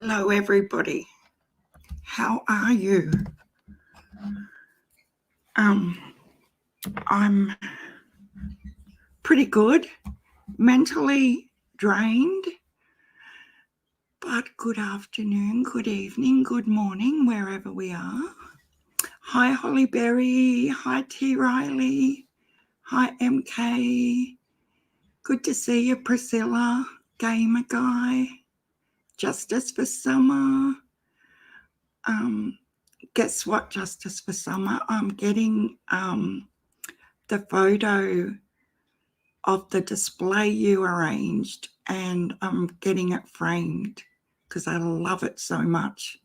Hello, everybody. How are you? I'm pretty good, mentally drained, but good afternoon, good evening, good morning, wherever we are. Hi, Holly Berry. Hi, T. Riley. Hi, MK. Good to see you, Priscilla. Gamer Guy. Justice for Summer. Guess what, Justice for Summer? I'm getting the photo of the display you arranged, and I'm getting it framed because I love it so much.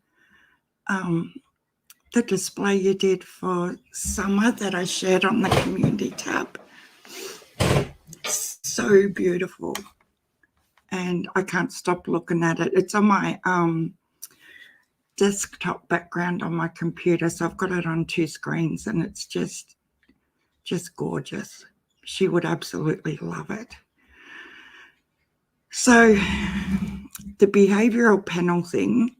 The display you did for summer that I shared on the community tab, so beautiful, and I can't stop looking at it. It's on my desktop background on my computer, so I've got it on two screens, and it's just gorgeous. She would absolutely love it. So the behavioural panel thing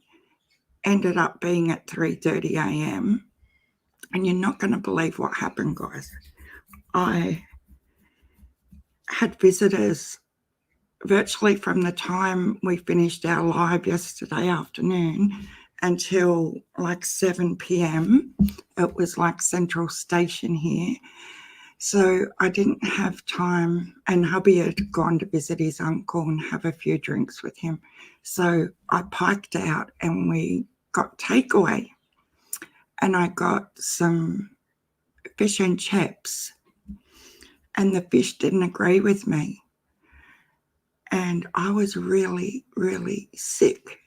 ended up being at 3:30 a.m. and you're not going to believe what happened, guys. I had visitors virtually from the time we finished our live yesterday afternoon until like 7 p.m. It was like Central Station here. So I didn't have time, and hubby had gone to visit his uncle and have a few drinks with him. So I piked out and we got takeaway, and I got some fish and chips, and the fish didn't agree with me. And I was really, really sick.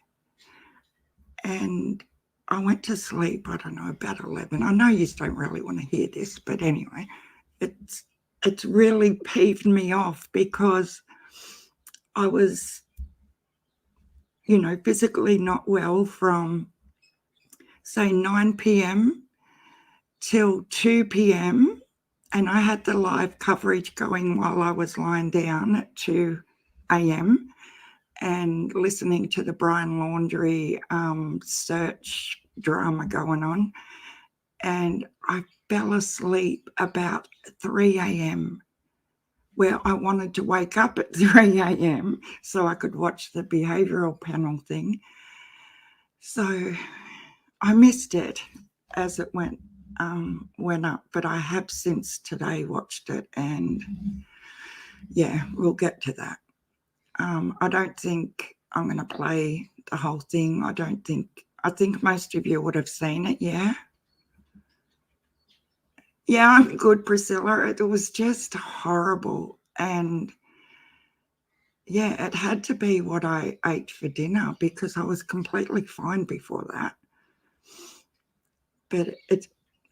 And I went to sleep, I don't know, about 11. I know you don't really want to hear this, but anyway, it's really peeved me off because I was, physically not well from, say, 9 p.m. till 2 p.m. And I had the live coverage going while I was lying down at 2 a.m. and listening to the Brian Laundrie search drama going on. And I fell asleep about 3 a.m. where I wanted to wake up at 3 a.m. so I could watch the behavioural panel thing. So I missed it as it went up, but I have since today watched it, and yeah, we'll get to that. I don't think I'm going to play the whole thing. I think most of you would have seen it. Yeah, I'm good, Priscilla. It was just horrible, and yeah, it had to be what I ate for dinner because I was completely fine before that. But it's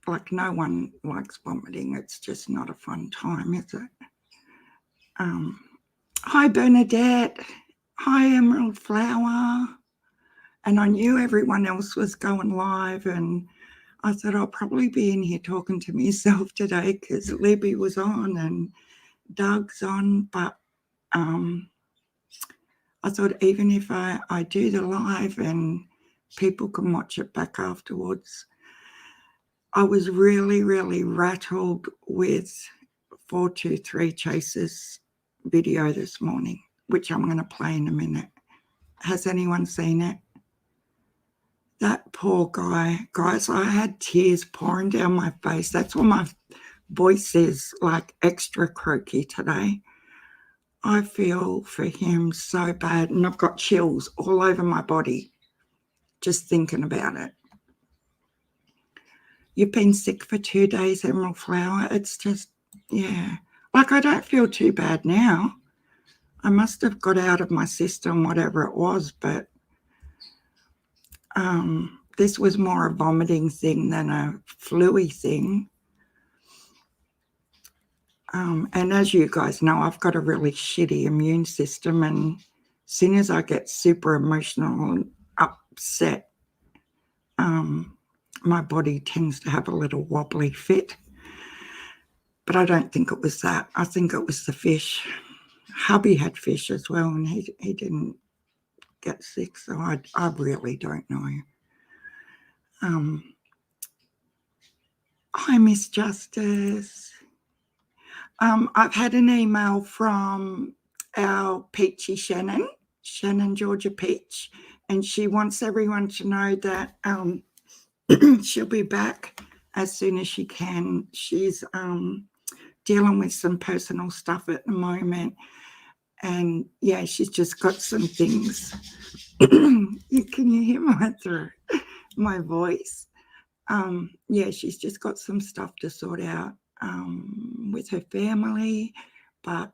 like no one likes vomiting. It's just not a fun time, is it? Hi, Bernadette. Hi, Emerald Flower. And I knew everyone else was going live, and I thought I'll probably be in here talking to myself today because Libby was on and Doug's on, but I thought even if I do the live and people can watch it back afterwards. I was really, really rattled with 423 Chase's video this morning, which I'm going to play in a minute. Has anyone seen it? That poor guy. Guys, I had tears pouring down my face. That's why my voice is like extra croaky today. I feel for him so bad, and I've got chills all over my body just thinking about it. You've been sick for 2 days, Emerald Flower. It's just, yeah. Like, I don't feel too bad now. I must have got out of my system whatever it was, but this was more a vomiting thing than a flu-y thing. And as you guys know, I've got a really shitty immune system, and as soon as I get super emotional and upset, my body tends to have a little wobbly fit. But I don't think it was that. I think it was the fish. Hubby had fish as well, and he didn't get sick, so I really don't know. Hi, Miss Justice. I've had an email from our Peachy Shannon Georgia Peach, and she wants everyone to know that she'll be back as soon as she can. She's dealing with some personal stuff at the moment, and yeah, she's just got some things. Can you hear my voice? Yeah, she's just got some stuff to sort out with her family, but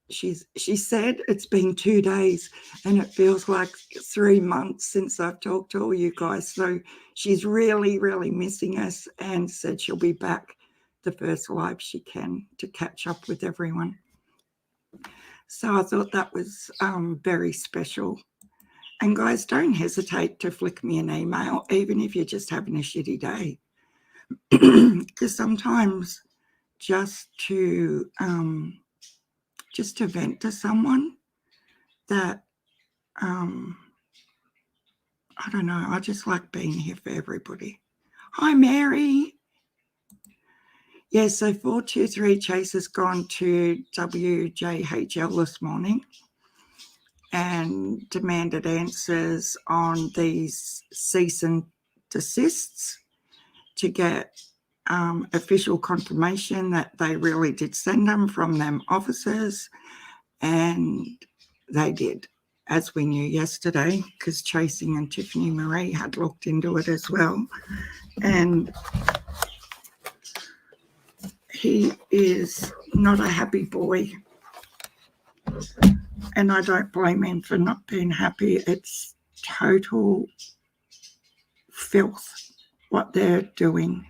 she said it's been 2 days and it feels like 3 months since I've talked to all you guys. So she's really, really missing us and said she'll be back the first live she can to catch up with everyone. So I thought that was very special. And guys, don't hesitate to flick me an email, even if you're just having a shitty day. Because sometimes just to vent to someone that, I don't know, I just like being here for everybody. Hi, Mary. Yeah, so 423 Chase has gone to WJHL this morning and demanded answers on these cease and desists to get official confirmation that they really did send them from them officers, and they did, as we knew yesterday, because Chasing and Tiffany Marie had looked into it as well. And he is not a happy boy, and I don't blame him for not being happy. It's total filth what they're doing.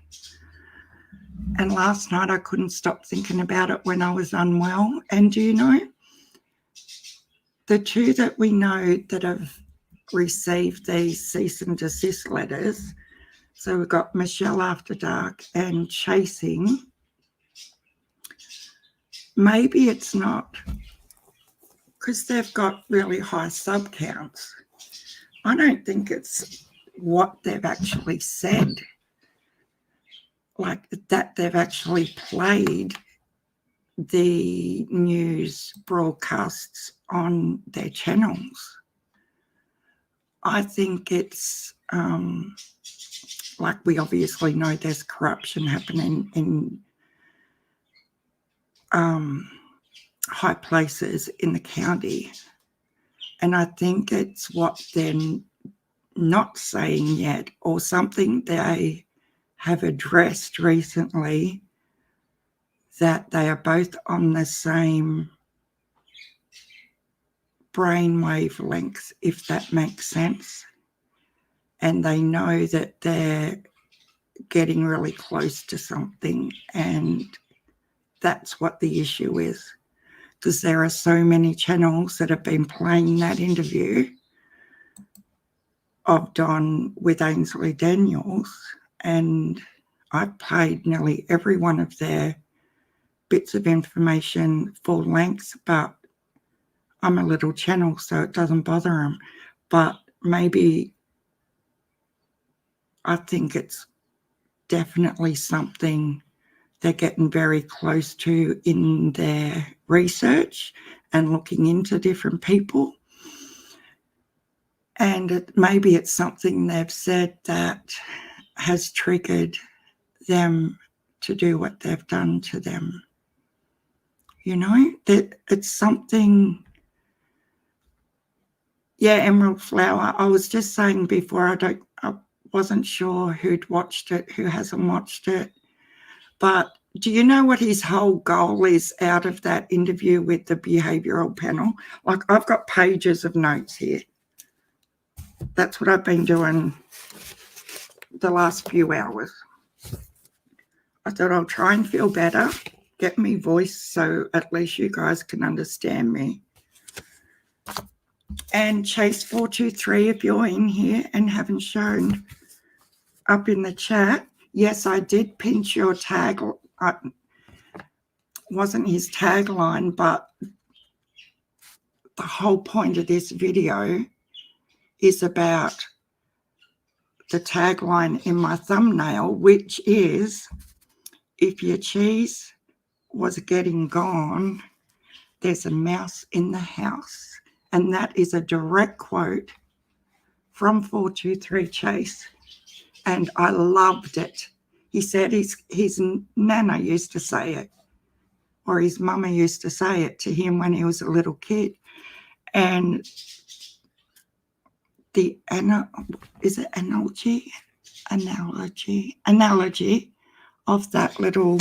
And last night I couldn't stop thinking about it when I was unwell. And do you know, the two that we know that have received these cease and desist letters, so we've got Michelle After Dark and Chasing, maybe it's not because they've got really high sub counts. I don't think it's what they've actually said, like that they've actually played the news broadcasts on their channels. I think it's like, we obviously know there's corruption happening in high places in the county, and I think it's what they're not saying yet, or something they have addressed recently, that they are both on the same brain wavelengths, if that makes sense. And they know that they're getting really close to something, and that's what the issue is. Because there are so many channels that have been playing that interview of Don with Ainsley Daniels, and I've played nearly every one of their bits of information full length, but I'm a little channel, so it doesn't bother them. But maybe I think it's definitely something they're getting very close to in their research and looking into different people. And maybe it's something they've said that has triggered them to do what they've done to them. You know, that it's something. Yeah, Emerald Flower, I was just saying before, I wasn't sure who'd watched it, who hasn't watched it. But do you know what his whole goal is out of that interview with the behavioural panel? Like, I've got pages of notes here. That's what I've been doing the last few hours. I thought I'll try and feel better, get me voice so at least you guys can understand me. And Chase 423, if you're in here and haven't shown up in the chat, yes, I did pinch your tag. Wasn't his tagline, but the whole point of this video is about the tagline in my thumbnail, which is, if your cheese was getting gone, there's a mouse in the house. And that is a direct quote from 423 Chase. And I loved it. He said his nana used to say it, or his mama used to say it to him when he was a little kid. And the analogy of that little,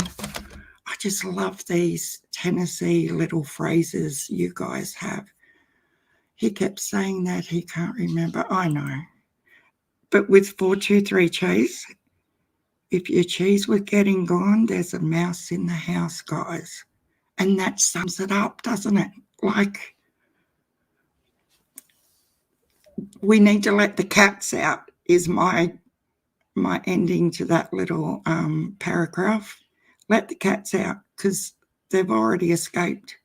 I just love these Tennessee little phrases you guys have. He kept saying that, he can't remember. I know. But with 423 Chase, if your cheese was getting gone, there's a mouse in the house, guys. And that sums it up, doesn't it? Like, we need to let the cats out is my ending to that little paragraph. Let the cats out, because they've already escaped,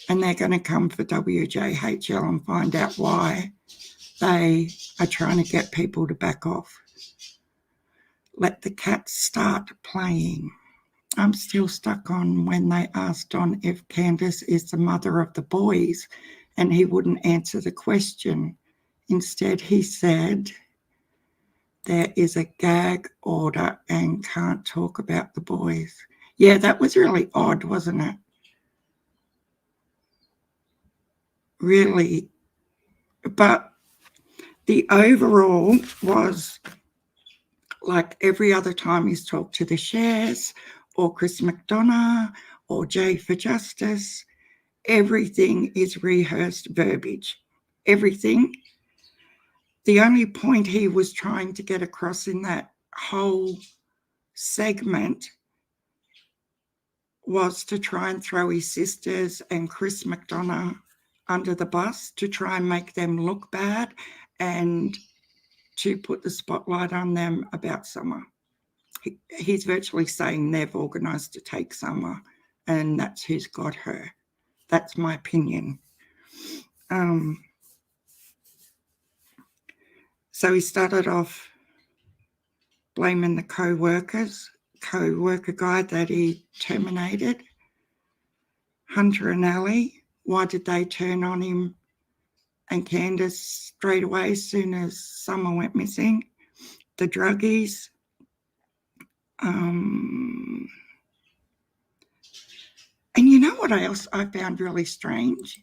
and they're going to come for WJHL and find out why they are trying to get people to back off. Let the cats start playing. I'm still stuck on when they asked Don if Candace is the mother of the boys, and he wouldn't answer the question. Instead, he said, there is a gag order and can't talk about the boys. Yeah, that was really odd, wasn't it? Really. But the overall was, like every other time he's talked to the Shares or Chris McDonough or Jay for Justice, everything is rehearsed verbiage. Everything. The only point he was trying to get across in that whole segment was to try and throw his sisters and Chris McDonough under the bus, to try and make them look bad and to put the spotlight on them about Summer. He's virtually saying they've organised to take Summer, and that's who's got her. That's my opinion. So he started off blaming the co-worker guy that he terminated, Hunter and Ellie. Why did they turn on him and Candace straight away as soon as Summer went missing? The druggies. And you know what else I found really strange?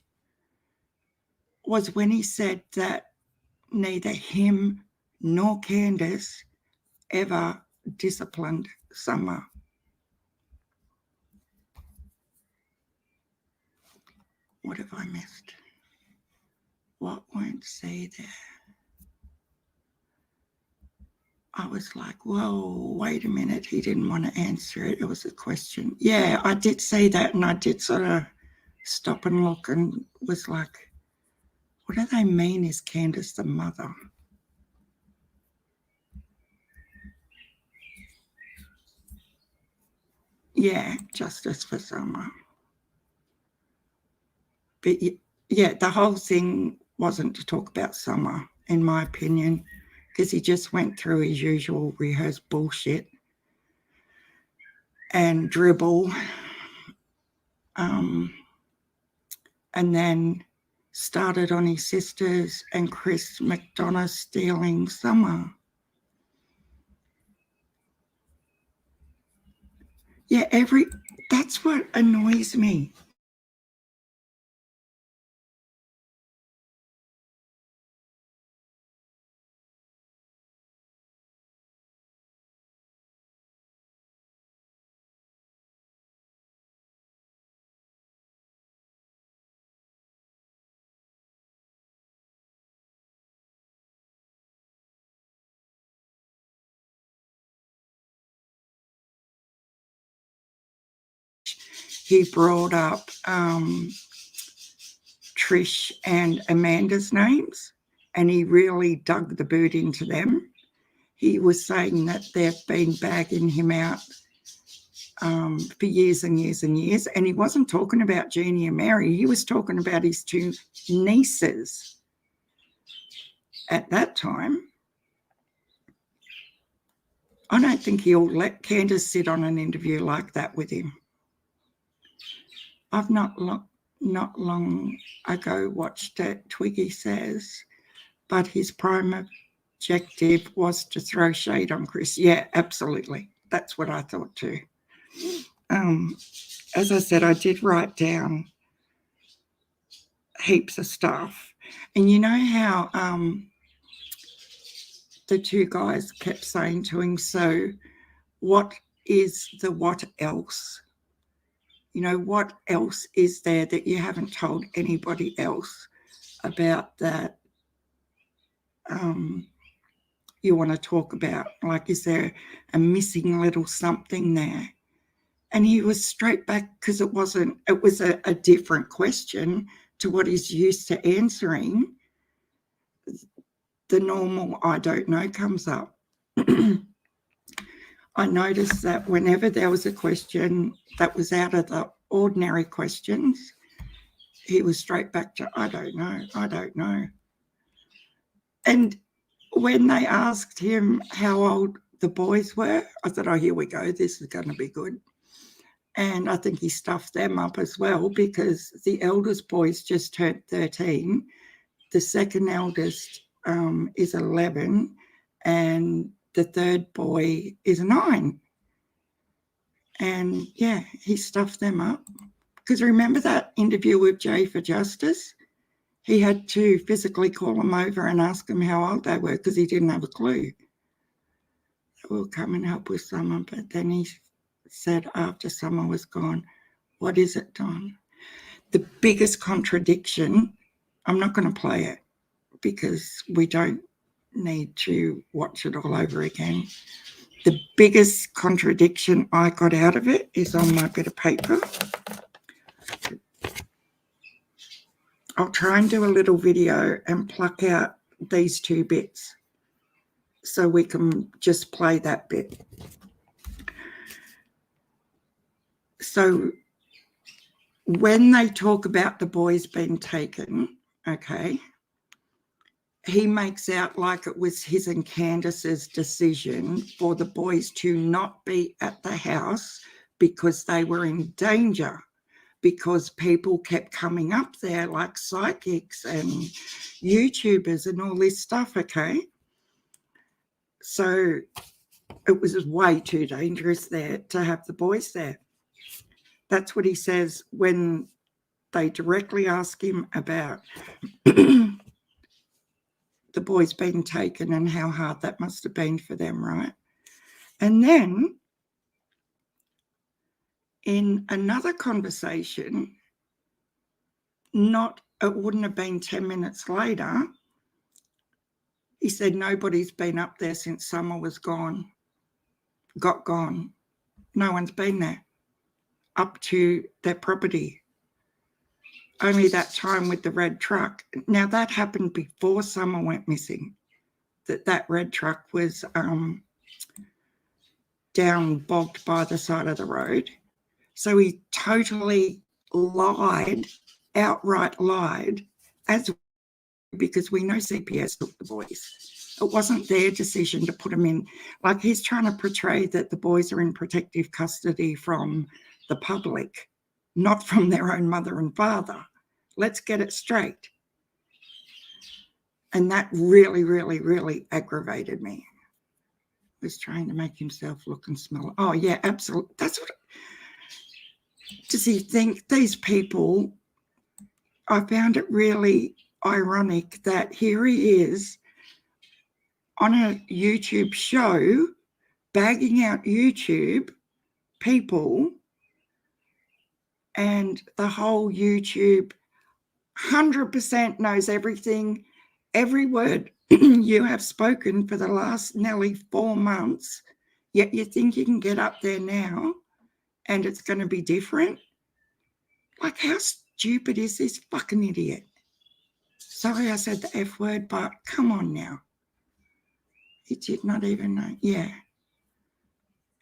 Was when he said that neither him nor Candace ever disciplined Summer. What have I missed? What won't say there? I was like, whoa, wait a minute. He didn't want to answer it. It was a question. Yeah, I did say that, and I did sort of stop and look and was like, what do they mean, is Candace the mother? Yeah, justice for Summer. But yeah, the whole thing wasn't to talk about Summer, in my opinion, because he just went through his usual rehearsed bullshit and dribble, and then started on his sisters and Chris McDonough stealing Summer. Yeah, that's what annoys me. He brought up Trish and Amanda's names, and he really dug the boot into them. He was saying that they've been bagging him out for years and years and years, and he wasn't talking about Jeannie and Mary. He was talking about his two nieces. at that time, I don't think he'll let Candace sit on an interview like that with him. I've not long ago watched it, Twiggy Says, but his prime objective was to throw shade on Chris. Yeah, absolutely. That's what I thought too. As I said, I did write down heaps of stuff. And you know how the two guys kept saying to him, so what is the what else? You know, what else is there that you haven't told anybody else about that you want to talk about? Like, is there a missing little something there? And he was straight back, because it was a different question to what he's used to answering. The normal I don't know comes up. I noticed that whenever there was a question that was out of the ordinary questions, he was straight back to, I don't know. And when they asked him how old the boys were, I thought, oh, here we go, this is going to be good. And I think he stuffed them up as well, because the eldest boy's just turned 13. The second eldest is 11, and the third boy is 9. And yeah, he stuffed them up. Because remember that interview with Jay for Justice? He had to physically call them over and ask them how old they were, because he didn't have a clue. We'll come and help with Summer. But then he said after Summer was gone, what is it, Don? The biggest contradiction, I'm not going to play it because we don't need to watch it all over again. The biggest contradiction I got out of it is on my bit of paper. I'll try and do a little video and pluck out these 2 bits so we can just play that bit. So when they talk about the boys being taken, okay, he makes out like it was his and Candace's decision for the boys to not be at the house because they were in danger, because people kept coming up there like psychics and YouTubers and all this stuff, okay? So it was way too dangerous there to have the boys there. That's what he says when they directly ask him about the boys being taken and how hard that must have been for them, right? And then in another conversation, it wouldn't have been 10 minutes later, he said nobody's been up there since Summer was gone. No one's been there up to their property. Only that time with the red truck. Now that happened before Summer went missing, that red truck was down bogged by the side of the road. So he totally lied, outright lied, because we know CPS took the boys. It wasn't their decision to put them in. Like, he's trying to portray that the boys are in protective custody from the public, not from their own mother and father. Let's get it straight. And that really, really, really aggravated me. He was trying to make himself look and smell. Oh, yeah, absolutely. That's what. Does he think these people? I found it really ironic that here he is on a YouTube show bagging out YouTube people, and the whole YouTube 100% knows everything, every word you have spoken for the last nearly 4 months, yet you think you can get up there now and it's going to be different? Like, how stupid is this fucking idiot? Sorry I said the F word, but come on now. He did not even know. Yeah.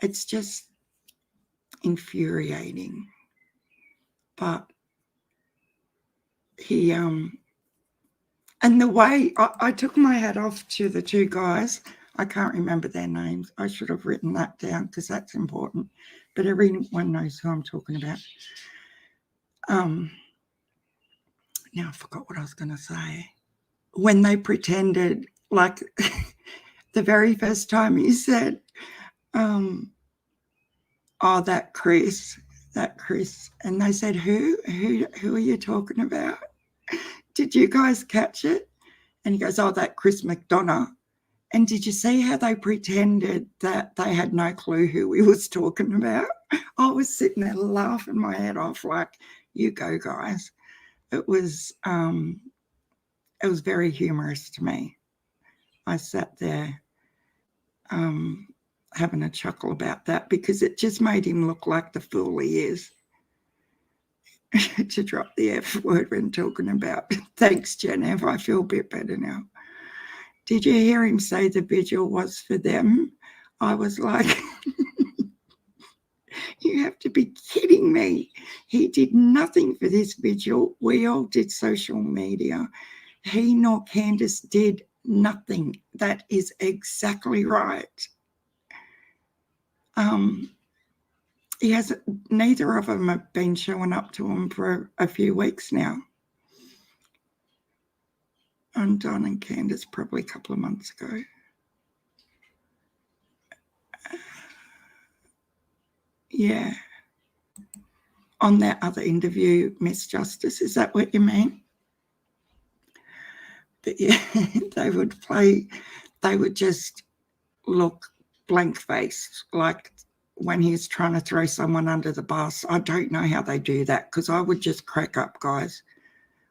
It's just infuriating. But he And the way I took my hat off to the two guys, I can't remember their names. I should have written that down because that's important. But everyone knows who I'm talking about. Now I forgot what I was going to say. When they pretended, like the very first time he said, oh, that Chris. And they said, who are you talking about? Did you guys catch it? And he goes, oh, that Chris McDonough. And did you see how they pretended that they had no clue who he was talking about? I was sitting there laughing my head off like, you go, guys. It was very humorous to me. I sat there having a chuckle about that because it just made him look like the fool he is. To drop the F word when talking about. Thanks, Genev. I feel a bit better now. Did you hear him say the vigil was for them? I was like, you have to be kidding me. He did nothing for this vigil. We all did social media. He nor Candace did nothing. That is exactly right. Neither of them have been showing up to him for a few weeks now. And Don and Candace probably a couple of months ago. Yeah. On that other interview, Miss Justice, is that what you mean? But yeah, they would just look blank-faced, like when he's trying to throw someone under the bus. I don't know how they do that because I would just crack up, guys.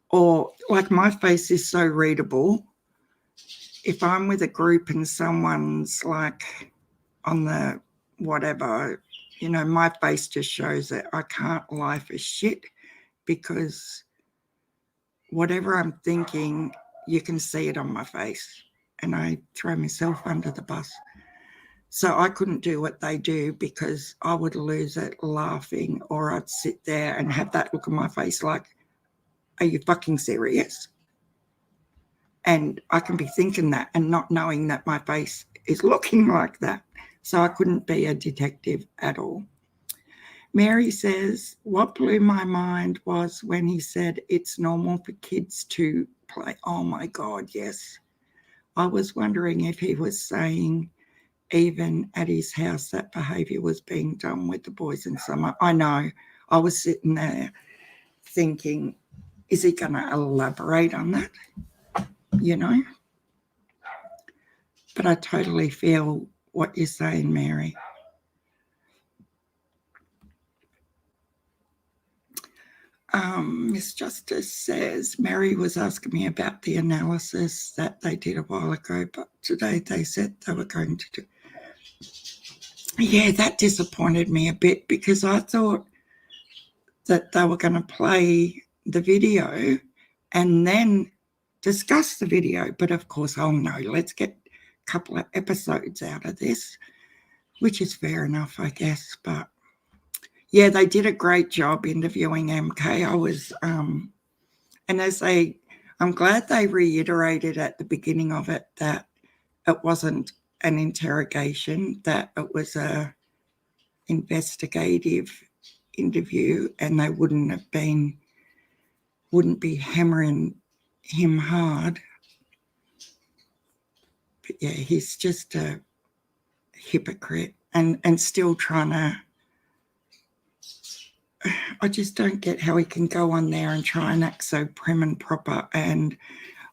Or like my face is so readable. If I'm with a group and someone's like on the whatever, you know, my face just shows that I can't lie for shit because whatever I'm thinking, you can see it on my face and I throw myself under the bus. So I couldn't do what they do because I would lose it laughing, or I'd sit there and have that look on my face like, are you fucking serious? And I can be thinking that and not knowing that my face is looking like that. So I couldn't be a detective at all. Mary says, what blew my mind was when he said it's normal for kids to play. Oh my God, yes. I was wondering if he was saying even at his house that behaviour was being done with the boys in summer. I know. I was sitting there thinking, is he going to elaborate on that? You know? But I totally feel what you're saying, Mary. Miss Justice says, Mary was asking me about the analysis that they did a while ago, but today they said they were going to do. Yeah, that disappointed me a bit because I thought that they were going to play the video and then discuss the video. But of course, oh no, let's get a couple of episodes out of this, which is fair enough, I guess. But yeah, they did a great job interviewing MK. I was, and I'm glad they reiterated at the beginning of it that it wasn't an interrogation, that it was a investigative interview, and they wouldn't be hammering him hard. But yeah, he's just a hypocrite and still trying to. I just don't get how he can go on there and try and act so prim and proper, and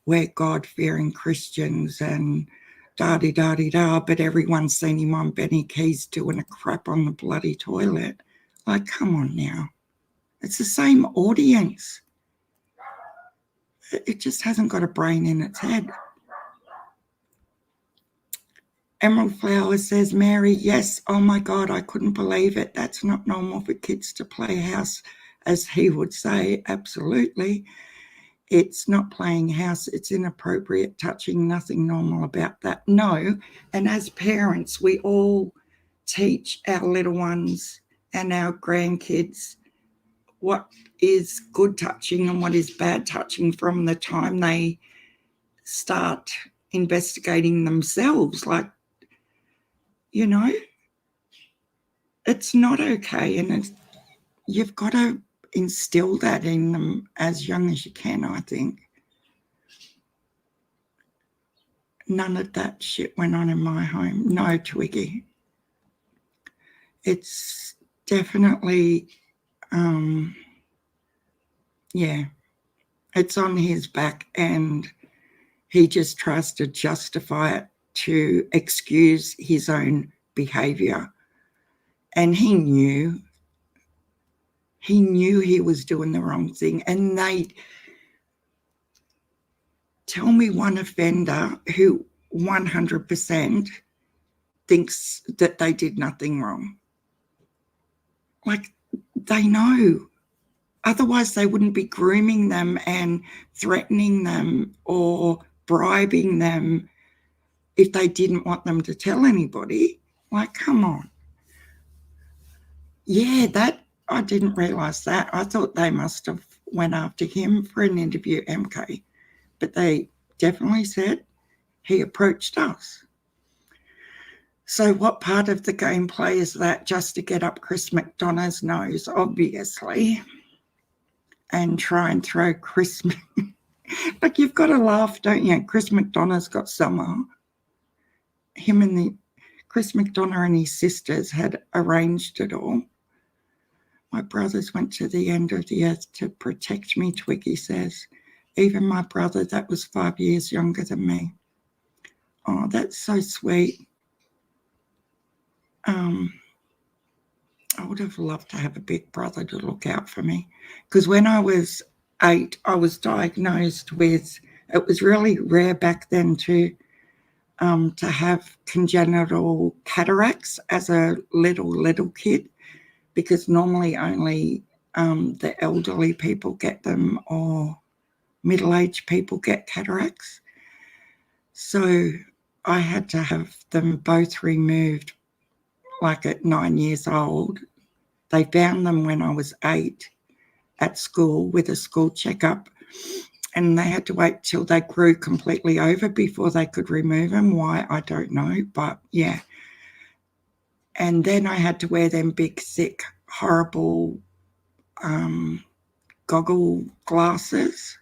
we're God-fearing Christians and da-di-da-di-da, but everyone's seen him on Benny Keys doing a crap on the bloody toilet. Like, come on now. It's the same audience. It just hasn't got a brain in its head. Emerald Flower says, Mary, yes, oh my God, I couldn't believe it. That's not normal for kids to play house, as he would say. Absolutely. It's not playing house. It's inappropriate touching. Nothing normal about that. No. And as parents, we all teach our little ones and our grandkids what is good touching and what is bad touching from the time they start investigating themselves. Like, you know, it's not okay. And you've got to instill that in them as young as you can, I think. None of that shit went on in my home. No, Twiggy. It's definitely, yeah, it's on his back, and he just tries to justify it to excuse his own behaviour. And he knew he was doing the wrong thing. And they tell me one offender who 100% thinks that they did nothing wrong. Like, they know. Otherwise, they wouldn't be grooming them and threatening them or bribing them if they didn't want them to tell anybody. Like, come on. Yeah, that, I didn't realise that. I thought they must have went after him for an interview, MK. But they definitely said he approached us. So what part of the gameplay is that? Just to get up Chris McDonough's nose, obviously, and try and throw Chris... But you've got to laugh, don't you? Chris McDonough's got summer. Chris McDonough and his sisters had arranged it all. My brothers went to the end of the earth to protect me, Twiggy says. Even my brother that was 5 years younger than me. Oh, that's so sweet. I would have loved to have a big brother to look out for me. Because when I was 8, I was diagnosed with, it was really rare back then to have congenital cataracts as a little kid, because normally only the elderly people get them, or middle-aged people get cataracts. So I had to have them both removed, like at 9 years old. They found them when I was 8 at school with a school checkup, and they had to wait till they grew completely over before they could remove them. Why, I don't know, but yeah. And then I had to wear them big, thick, horrible goggle glasses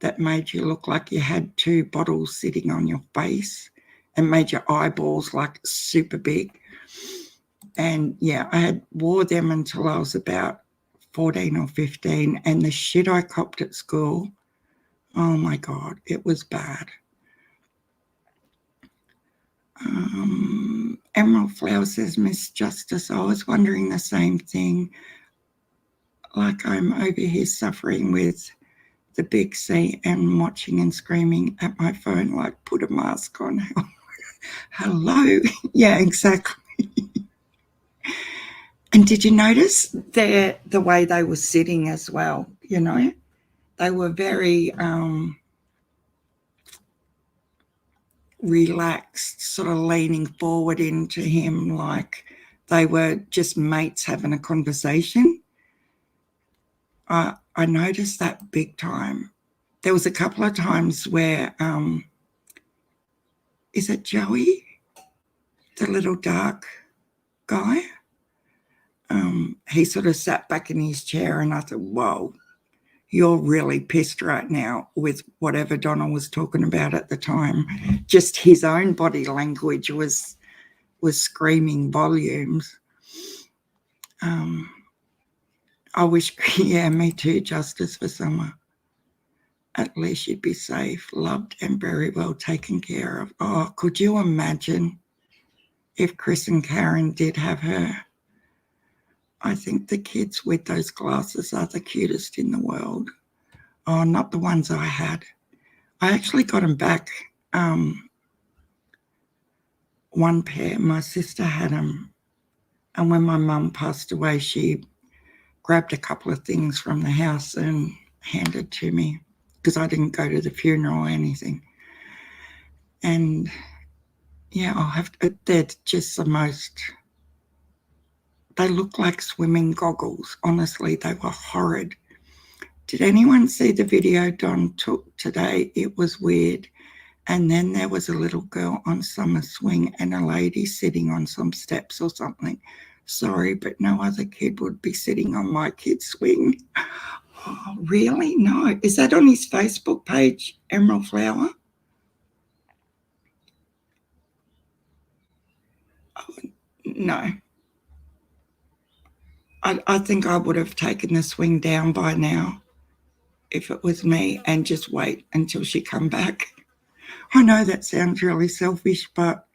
that made you look like you had 2 bottles sitting on your face and made your eyeballs like super big. And yeah, I wore them until I was about 14 or 15, and the shit I copped at school, oh my God, it was bad. Emerald Flower says, Miss Justice, I was wondering the same thing. Like, I'm over here suffering with the big C and watching and screaming at my phone, like, put a mask on. Hello. Yeah, exactly. And did you notice the way they were sitting as well? You know, they were very relaxed, sort of leaning forward into him like they were just mates having a conversation. I noticed that big time. There was a couple of times where, is it Joey, the little dark guy? He sort of sat back in his chair, and I thought, whoa, you're really pissed right now with whatever Donna was talking about at the time. Just his own body language was screaming volumes. I wish, yeah, me too, Justice for Summer. At least you'd be safe, loved, and very well taken care of. Oh, could you imagine if Chris and Karen did have her? I think the kids with those glasses are the cutest in the world. Oh, not the ones I had. I actually got them back. One pair, my sister had them. And when my mum passed away, she grabbed a couple of things from the house and handed to me, because I didn't go to the funeral or anything. And yeah, they're just the most, they look like swimming goggles. Honestly, they were horrid. Did anyone see the video Don took today? It was weird. And then there was a little girl on some swing and a lady sitting on some steps or something. Sorry, but no other kid would be sitting on my kid's swing. Oh, really? No. Is that on his Facebook page, Emerald Flower? Oh, no. I think I would have taken the swing down by now if it was me and just wait until she come back. I know that sounds really selfish, but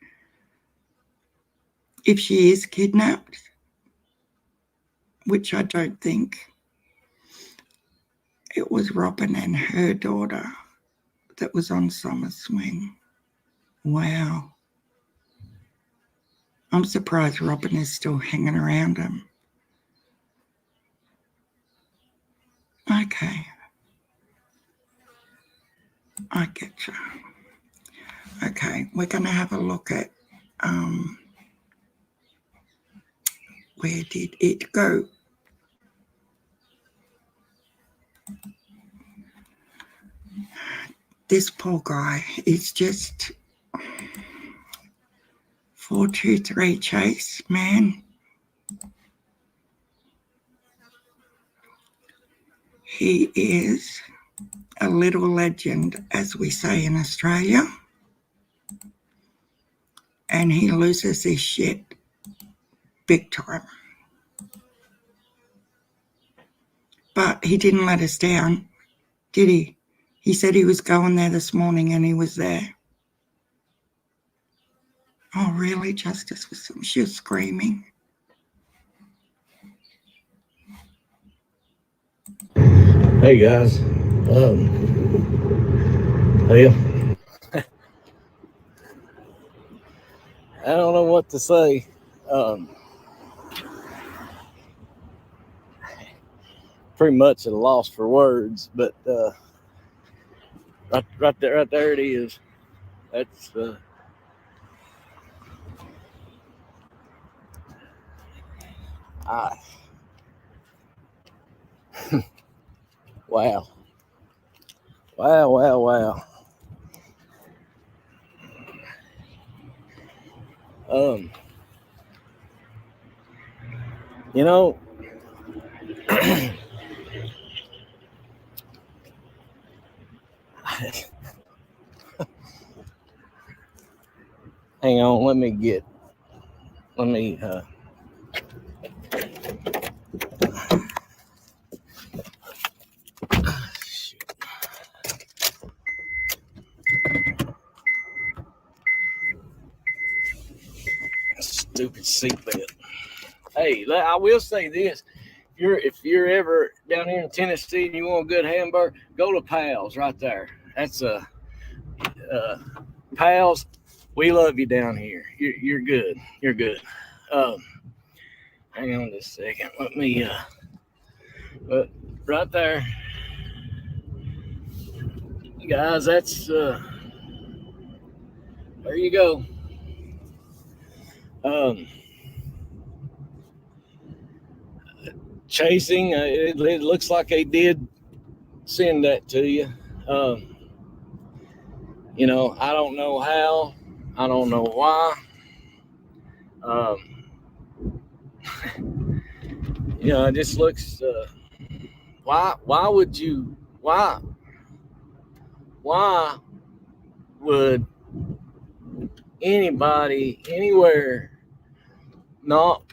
if she is kidnapped, which I don't think, it was Robin and her daughter that was on Summer Swing. Wow. I'm surprised Robin is still hanging around him. Okay. I get you. Okay, we're going to have a look at where did it go? This poor guy is just 423 Chase, man. He is a little legend, as we say in Australia, and he loses his shit big time. But he didn't let us down, did he? He said he was going there this morning and he was there. Oh, really? Justice was some. She was screaming. Hey guys, yeah. I don't know what to say. Pretty much at a loss for words, but right there it is. That's wow. You know, hang on, let me stupid seatbelt. Hey, I will say this. If you're ever down here in Tennessee and you want a good hamburger, go to Pal's right there. That's Pal's. We love you down here. You're good. You're good. Hang on just a second. Let me but right there, guys. That's there you go. Chasing. It looks like they did send that to you. You know, I don't know how. I don't know why. You know, it just looks. Why would anybody anywhere not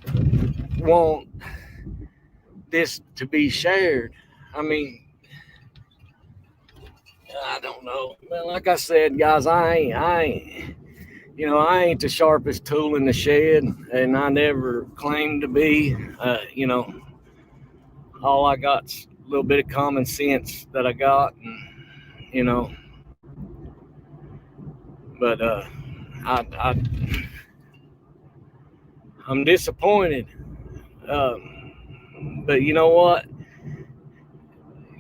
want this to be shared? I mean, I don't know. Well, like I said, guys, I ain't the sharpest tool in the shed, and I never claimed to be. You know, all I got's a little bit of common sense that I got, and you know. But I'm disappointed. But you know what,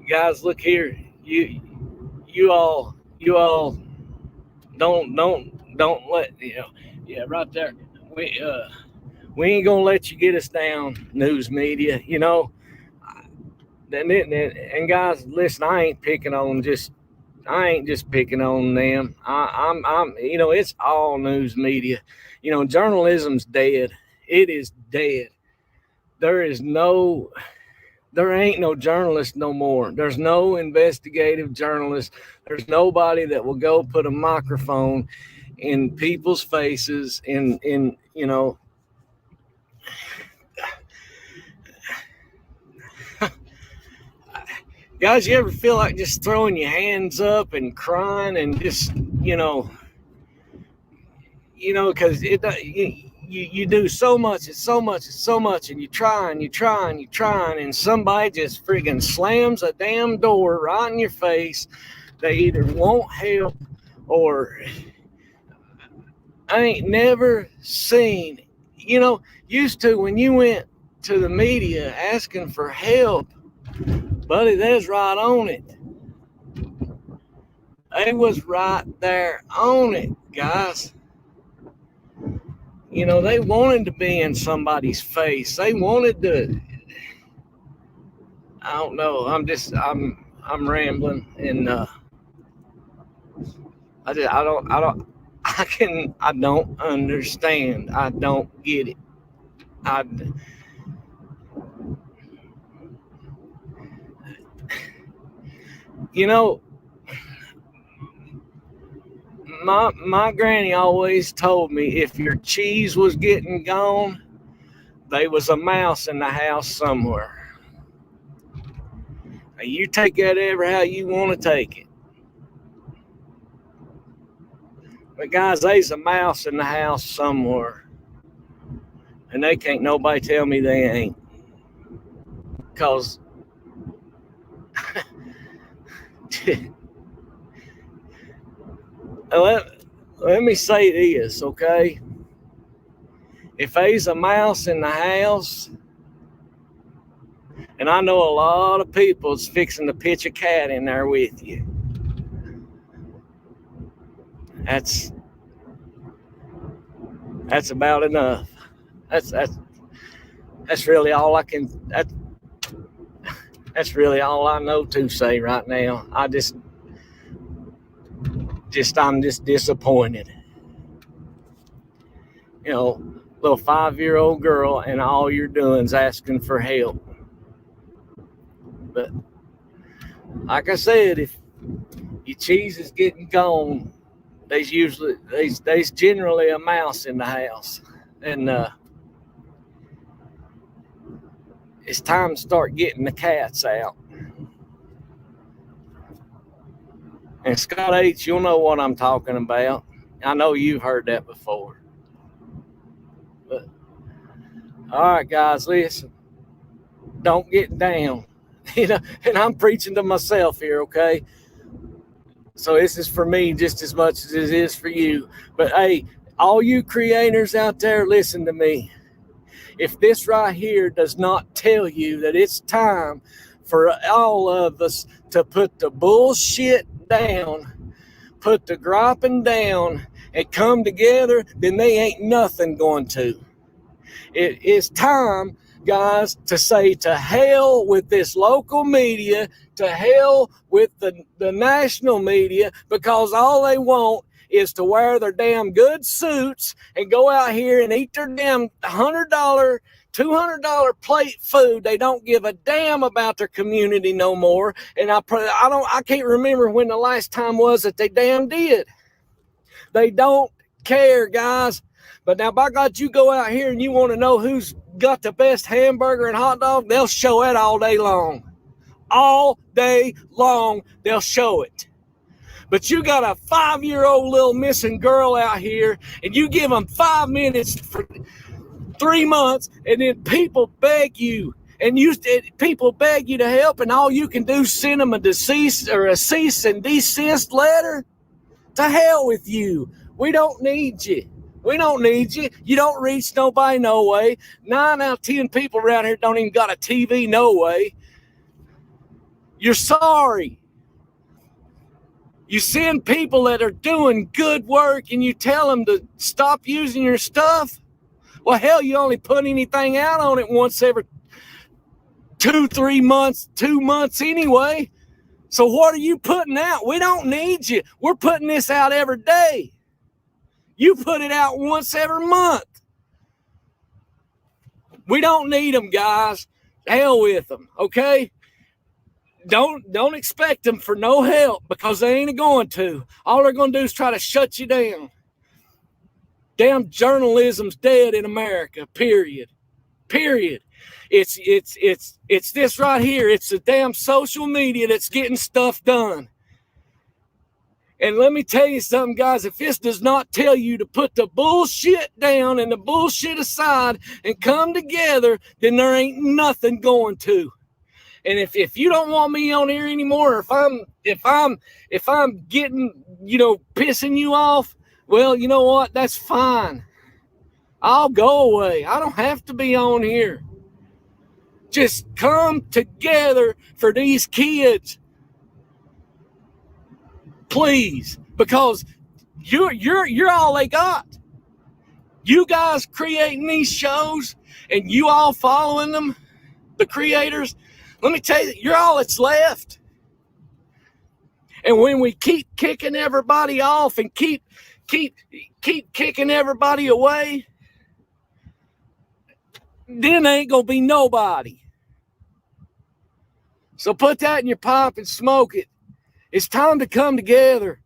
guys, look here. You all don't let yeah, right there. We ain't gonna let you get us down, news media. You know, and guys, listen, I ain't picking on just I ain't just picking on them. I'm you know, it's all news media. You know, journalism's dead. It is dead. There ain't no journalist no more. There's no investigative journalist. There's nobody that will go put a microphone in people's faces in you know. Guys, you ever feel like just throwing your hands up and crying and just, because you do so much, it's so much, and you try and somebody just friggin' slams a damn door right in your face. They either won't help or I ain't never seen, used to when you went to the media asking for help, buddy, that's right on it. They was right there on it, guys. They wanted to be in somebody's face. They wanted to. I don't know. I'm rambling, and I don't understand. I don't get it. My granny always told me if your cheese was getting gone, there was a mouse in the house somewhere. Now, you take that ever how you want to take it. But guys, there's a mouse in the house somewhere. And they can't nobody tell me they ain't. Because let me say this, okay? If there's a mouse in the house, and I know a lot of people's fixing to pitch a cat in there with you. That's about enough. That's really all I can. That's really all I know to say right now. I'm just disappointed. Little 5-year-old girl, and all you're doing is asking for help. But like I said, if your cheese is getting gone, there's generally a mouse in the house, and it's time to start getting the cats out. And Scott H., you'll know what I'm talking about. I know you've heard that before. But all right, guys, listen. Don't get down. And I'm preaching to myself here, okay? So this is for me just as much as it is for you. But hey, all you creators out there, listen to me. If this right here does not tell you that it's time for all of us to put the bullshit down, put the griping down, and come together, then they ain't nothing going to. It is time, guys, to say to hell with this local media, to hell with the national media, because all they want is to wear their damn good suits and go out here and eat their damn $100, $200 plate food. They don't give a damn about their community no more. And I can't remember when the last time was that they damn did. They don't care, guys. But now, by God, you go out here and you want to know who's got the best hamburger and hot dog, they'll show it all day long. All day long, they'll show it. But you got a 5-year-old little missing girl out here, and you give them 5 minutes for 3 months, and then people beg you, and people beg you to help, and all you can do is send them a cease and desist letter. To hell with you. We don't need you. We don't need you. You don't reach nobody no way. 9 out of 10 people around here don't even got a TV no way. You're sorry. You send people that are doing good work and you tell them to stop using your stuff. Well, hell, you only put anything out on it once every 2 months anyway. So what are you putting out? We don't need you. We're putting this out every day. You put it out once every month. We don't need them, guys. Hell with them, okay? Don't expect them for no help, because they ain't going to. All they're going to do is try to shut you down. Damn journalism's dead in America, period. Period. It's this right here. It's the damn social media that's getting stuff done. And let me tell you something, guys. If this does not tell you to put the bullshit down and the bullshit aside and come together, then there ain't nothing going to. And if you don't want me on here anymore, if I'm getting, pissing you off, well, you know what? That's fine. I'll go away. I don't have to be on here. Just come together for these kids, please, because you're all they got. You guys creating these shows and you all following them, the creators. Let me tell you, you're all that's left. And when we keep kicking everybody off and keep kicking everybody away, then there ain't gonna be nobody. So put that in your pipe and smoke it. It's time to come together.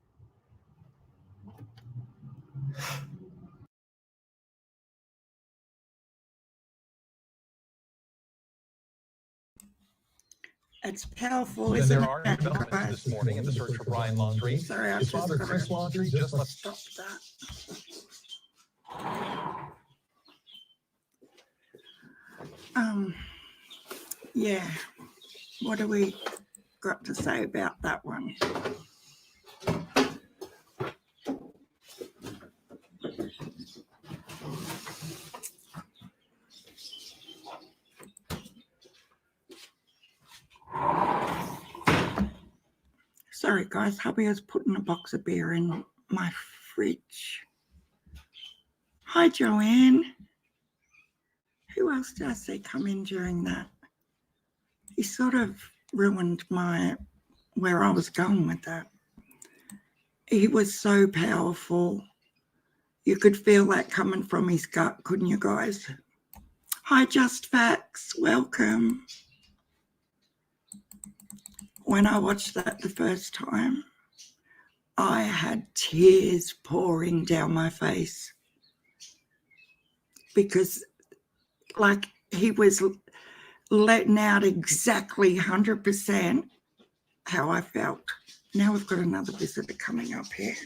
It's powerful, So isn't there are it? developments this morning in the search for Brian Laundrie. Sorry, I've His just father, got Chris to Laundrie, just left. stop that. Yeah. What do we got to say about that one? Sorry, guys. Hubby has putting a box of beer in my fridge. Hi, Joanne. Who else did I see come in during that? He sort of ruined where I was going with that. He was so powerful. You could feel that coming from his gut, couldn't you guys? Hi, Just Facts. Welcome. When I watched that the first time, I had tears pouring down my face because, like, he was letting out exactly 100% how I felt. Now we've got another visitor coming up here.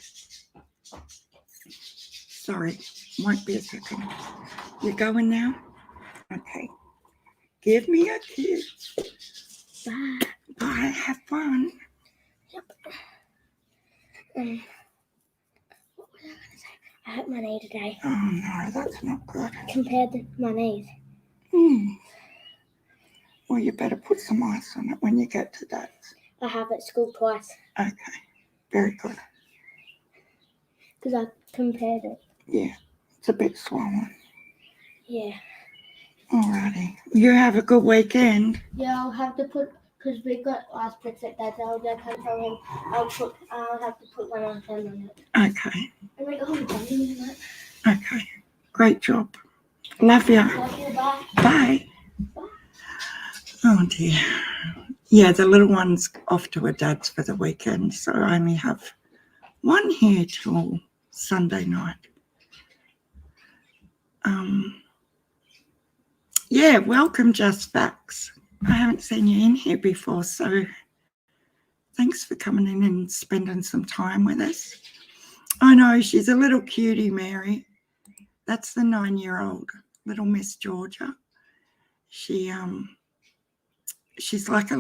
Sorry, won't be a second. You're going now? Okay. Give me a kiss. Bye. Bye. Have fun. Yep. What was I going to say? I hurt my knee today. Oh, no, that's not good. Compared to my knees. Well, you better put some ice on it when you get to that. I have at school twice. Okay. Very good. Because I compared it. Yeah. It's a bit swollen. Yeah. Alrighty. You have a good weekend. Yeah, I'll have to put, because we got ice picks at Dad's. I'll have to tell him I'll have to put one on him on it. Okay. I'm like, oh, that. Okay. Great job. Love you. Love you, bye. Bye. Bye. Oh dear. Yeah, the little one's off to her dad's for the weekend, so I only have one here till Sunday night. Yeah, welcome, Just Facts. I haven't seen you in here before, so thanks for coming in and spending some time with us. I know, she's a little cutie, Mary. That's the 9-year-old, little Miss Georgia. She's like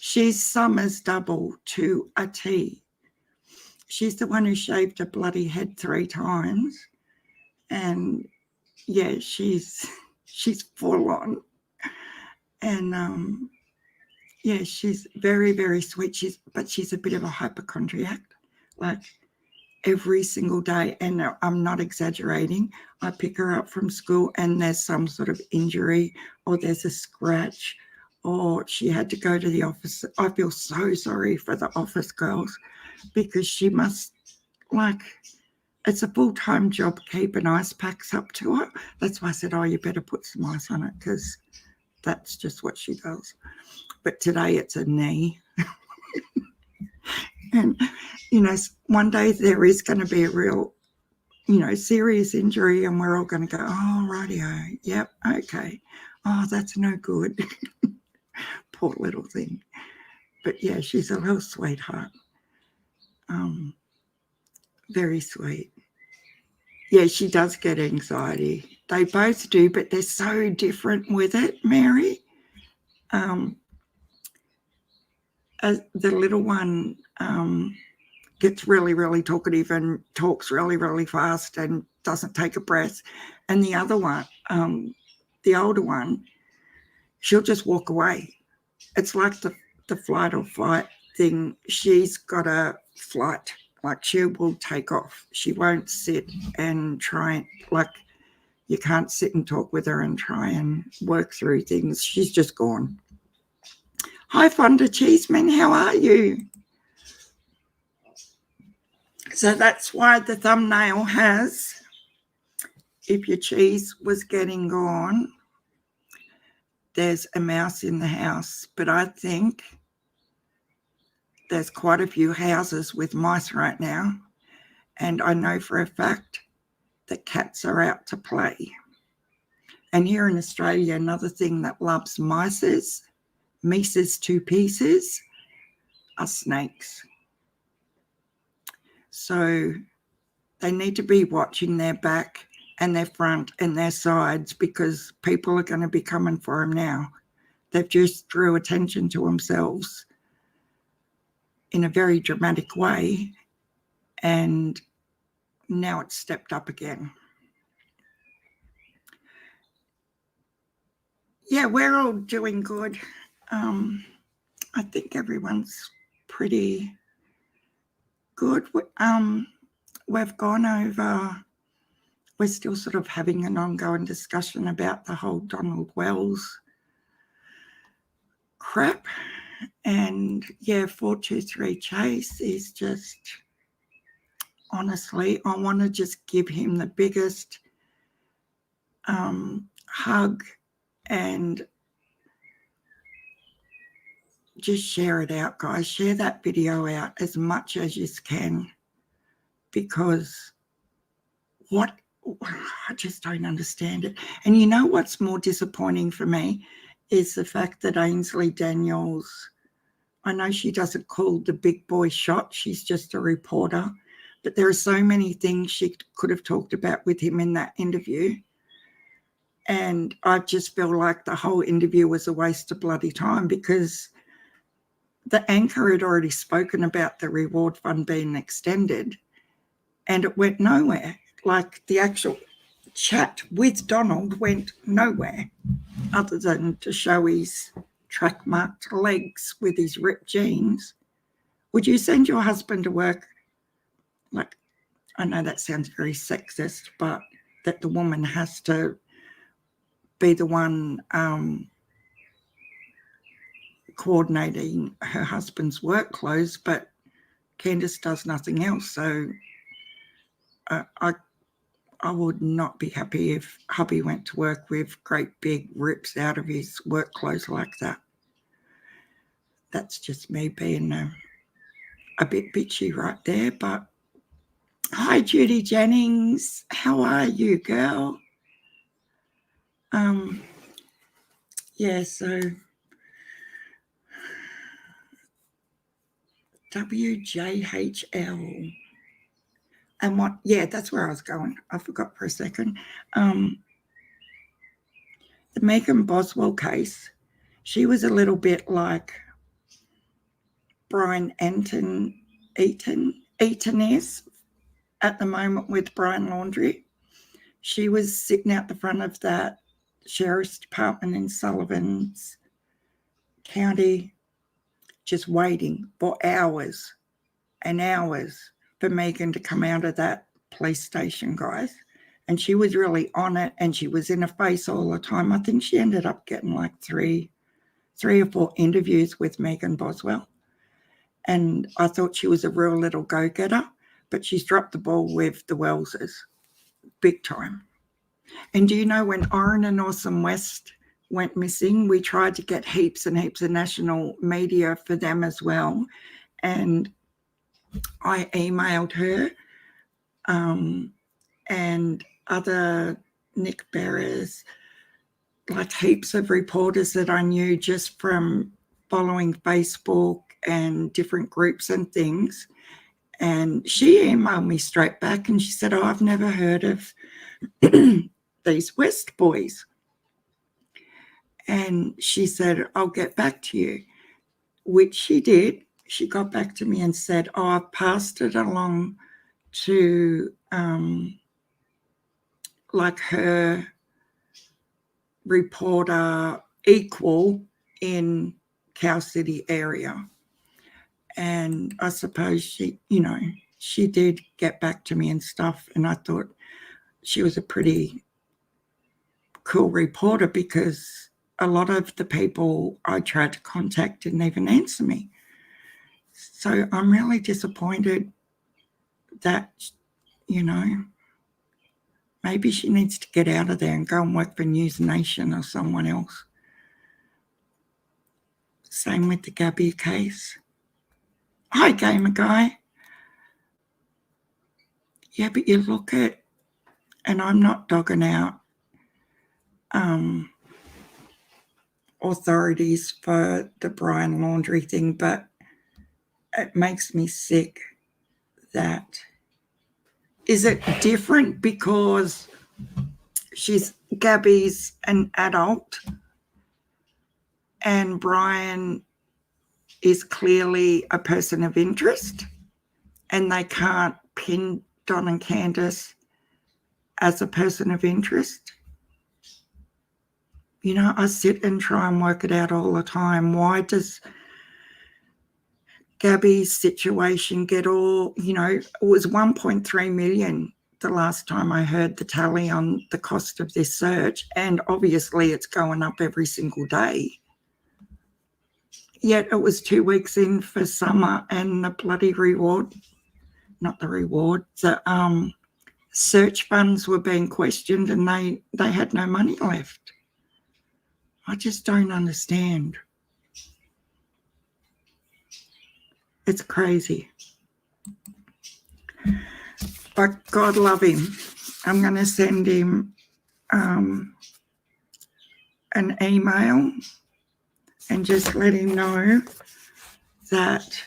she's Summer's double to a T. She's the one who shaved her bloody head 3 times. And yeah, she's full on. And yeah, she's very, very sweet. But she's a bit of a hypochondriac, like every single day. And I'm not exaggerating. I pick her up from school and there's some sort of injury or there's a scratch or she had to go to the office. I feel so sorry for the office girls because she must, like, it's a full-time job keeping ice packs up to her. That's why I said, oh, you better put some ice on it because that's just what she does. But today it's a knee. And, you know, one day there is going to be a real, you know, serious injury and we're all going to go, oh, rightio, yep, okay. Oh, that's no good. Poor little thing. But yeah, she's a real sweetheart. Very sweet. Yeah, she does get anxiety. They both do, but they're so different with it, Mary. As the little one gets really, really talkative and talks really, really fast and doesn't take a breath. And the other one, the older one, she'll just walk away. It's like the flight or fight thing. She's got a flight. Like she will take off. She won't sit and try, like you can't sit and talk with her and try and work through things. She's just gone. Hi, Fonda Cheeseman, how are you? So that's why the thumbnail has, if your cheese was getting gone, there's a mouse in the house. But I think there's quite a few houses with mice right now. And I know for a fact that cats are out to play. And here in Australia, another thing that loves mices, two pieces, are snakes. So they need to be watching their back and their front and their sides because people are going to be coming for them now. They've just drew attention to themselves in a very dramatic way, and now it's stepped up again. Yeah, we're all doing good. I think everyone's pretty good. We've gone over, we're still sort of having an ongoing discussion about the whole Donald Wells crap. And yeah, 423 Chase is just, honestly, I want to just give him the biggest hug and just share it out, guys. Share that video out as much as you can, because I just don't understand it. And you know what's more disappointing for me is the fact that Ainsley Daniels, I know she doesn't call the big boy shot, she's just a reporter, but there are so many things she could have talked about with him in that interview. And I just feel like the whole interview was a waste of bloody time because the anchor had already spoken about the reward fund being extended and it went nowhere. Like the actual chat with Donald went nowhere other than to show his track marked legs with his ripped jeans. Would you send your husband to work? Like, I know that sounds very sexist, but that the woman has to be the one coordinating her husband's work clothes, but Candice does nothing else. So I would not be happy if hubby went to work with great big rips out of his work clothes like that. That's just me being a bit bitchy right there. But hi, Judy Jennings. How are you, girl? Yeah, so WJHL. And what, yeah, that's where I was going. I forgot for a second. The Megan Boswell case, she was a little bit like Brian Eaton is at the moment with Brian Laundrie. She was sitting out the front of that sheriff's department in Sullivan's County, just waiting for hours and hours for Megan to come out of that police station, guys. And she was really on it and she was in her face all the time. I think she ended up getting like three 3 or 4 interviews with Megan Boswell, and I thought she was a real little go-getter, but she's dropped the ball with the Wellses big time. And do you know when Oren and Awesome West went missing, we tried to get heaps and heaps of national media for them as well, and I emailed her and other Nick Bearers, like heaps of reporters that I knew just from following Facebook and different groups and things. And she emailed me straight back and she said, oh, I've never heard of these West boys. And she said, I'll get back to you, which she did. She got back to me and said, oh, I've passed it along to like her reporter equal in Cow City area. And I suppose she, you know, she did get back to me and stuff. And I thought she was a pretty cool reporter because a lot of the people I tried to contact didn't even answer me. So I'm really disappointed that, you know, maybe she needs to get out of there and go and work for News Nation or someone else. Same with the Gabby case. Hi, Gamer Guy. Yeah, but you look at, and I'm not dogging out authorities for the Brian Laundrie thing, but it makes me sick that, is it different because Gabby's an adult and Brian is clearly a person of interest and they can't pin Don and Candace as a person of interest? You know, I sit and try and work it out all the time. Why does Gabby's situation get all, you know, it was 1.3 million the last time I heard the tally on the cost of this search, and obviously it's going up every single day. Yet it was 2 weeks in for summer and the bloody the search funds were being questioned and they had no money left. I just don't understand. It's crazy. But God love him. I'm going to send him an email and just let him know that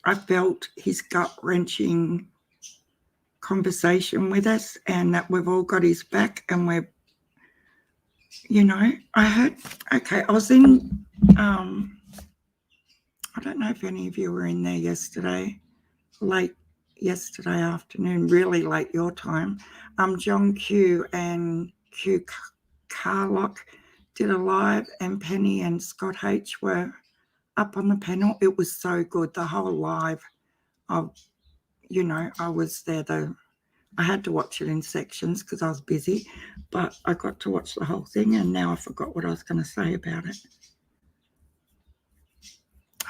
I felt his gut-wrenching conversation with us and that we've all got his back and we're, you know, I heard, okay, I was in, I don't know if any of you were in there yesterday, late yesterday afternoon, really late your time. John Q and Q Carlock did a live and Penny and Scott H were up on the panel. It was so good, the whole live. You know, I was there I had to watch it in sections because I was busy, but I got to watch the whole thing and now I forgot what I was going to say about it.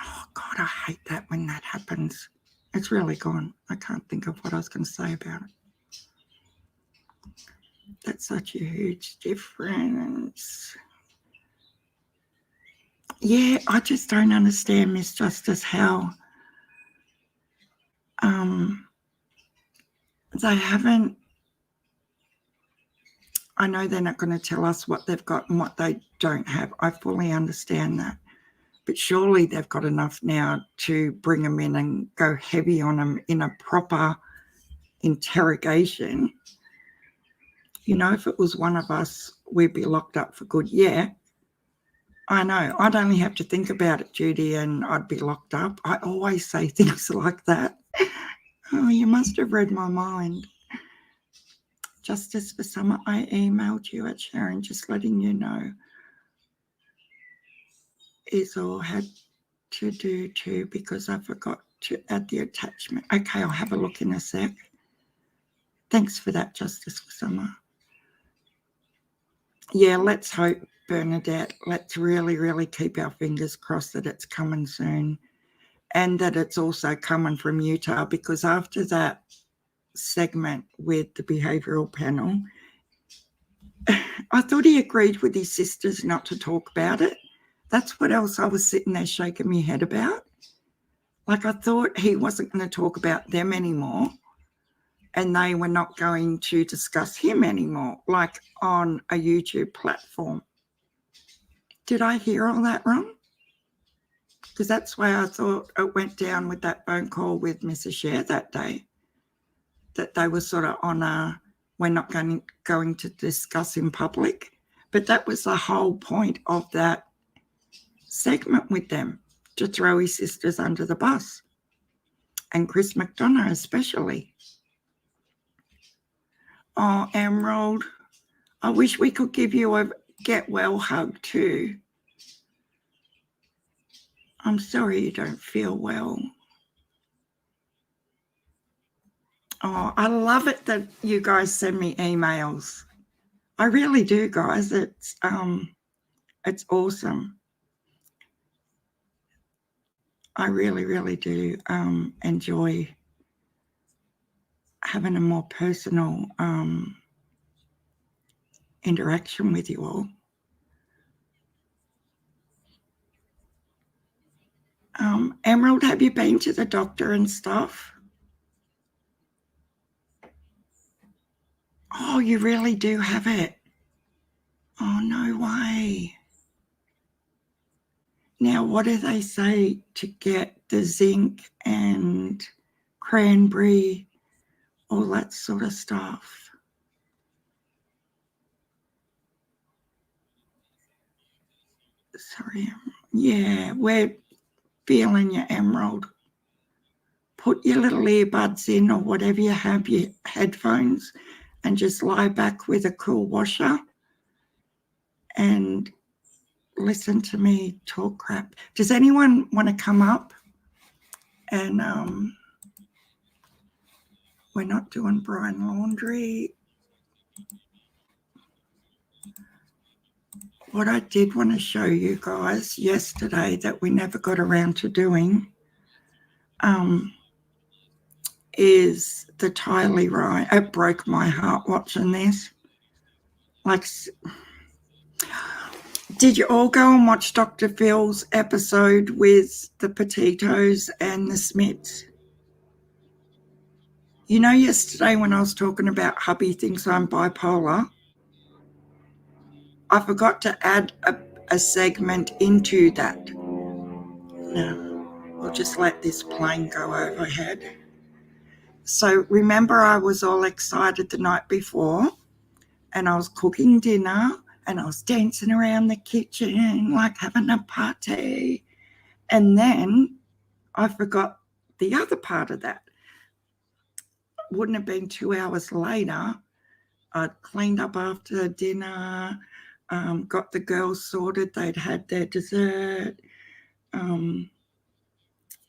Oh, God, I hate that when that happens. It's really gone. I can't think of what I was going to say about it. That's such a huge difference. Yeah, I just don't understand, Miss Justice, how they haven't, I know they're not going to tell us what they've got and what they don't have. I fully understand that. But surely they've got enough now to bring them in and go heavy on them in a proper interrogation. You know, if it was one of us, we'd be locked up for good. Yeah, I know. I'd only have to think about it, Judy, and I'd be locked up. I always say things like that. Oh, you must have read my mind. Justice for Summer, I emailed you at Sharon, just letting you know. Is all had to do too because I forgot to add the attachment. Okay, I'll have a look in a sec. Thanks for that, Justice for Summer. yeah, let's hope, Bernadette. Let's really, really keep our fingers crossed that it's coming soon, and that it's also coming from Utah, because after that segment with the behavioural panel, I thought he agreed with his sisters not to talk about it. That's what else I was sitting there shaking my head about. Like, I thought he wasn't going to talk about them anymore, and they were not going to discuss him anymore, like on a YouTube platform. Did I hear all that wrong? Because that's why I thought it went down with that phone call with Mrs. Share that day, that they were sort of on a, we're not going to discuss in public. But that was the whole point of that segment with them, to throw his sisters under the bus, and Chris McDonough especially. Oh, Emerald, I wish we could give you a get well hug too. I'm sorry you don't feel well. Oh, I love it that you guys send me emails. I really do, guys. It's awesome. I really, really do enjoy having a more personal interaction with you all. Emerald, have you been to the doctor and stuff? Oh, you really do have it. Oh, no way. Now, what do they say to get the zinc and cranberry, all that sort of stuff? Sorry. Yeah, we're feeling you, Emerald. Put your little earbuds in, or whatever you have, your headphones, and just lie back with a cool washer and listen to me talk crap. Does anyone want to come up? And we're not doing Brian laundry. What I did want to show you guys yesterday that we never got around to doing is the Tylee Ryan. It broke my heart watching this. Like, did you all go and watch Dr. Phil's episode with the Petitos and the Smiths? You know, yesterday when I was talking about hubby thinks I'm bipolar, I forgot to add a segment into that. No, we'll just let this plane go overhead. So remember, I was all excited the night before, and I was cooking dinner, and I was dancing around the kitchen like having a party. And then I forgot the other part of that. Wouldn't have been 2 hours later, I'd cleaned up after dinner, got the girls sorted, they'd had their dessert,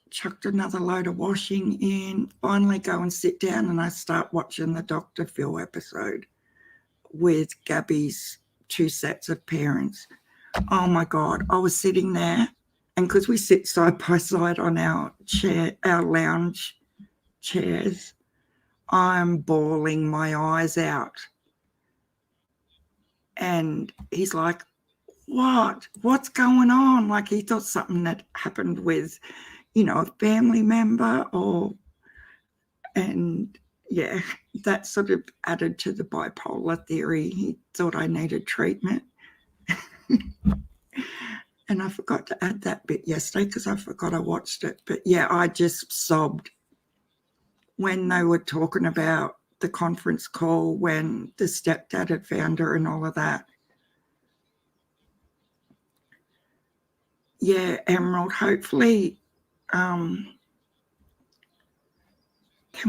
chucked another load of washing in, finally go and sit down, and I start watching the Dr. Phil episode with Gabby's 2 sets of parents. Oh my God, I was sitting there, and because we sit side by side on our lounge chairs, I'm bawling my eyes out. And he's like, what's going on? Like, he thought something had happened with, you know, a family member, and yeah, that sort of added to the bipolar theory. He thought I needed treatment. And I forgot to add that bit yesterday because I forgot I watched it. But yeah, I just sobbed when they were talking about the conference call when the stepdad had found her and all of that. Yeah, Emerald, hopefully, can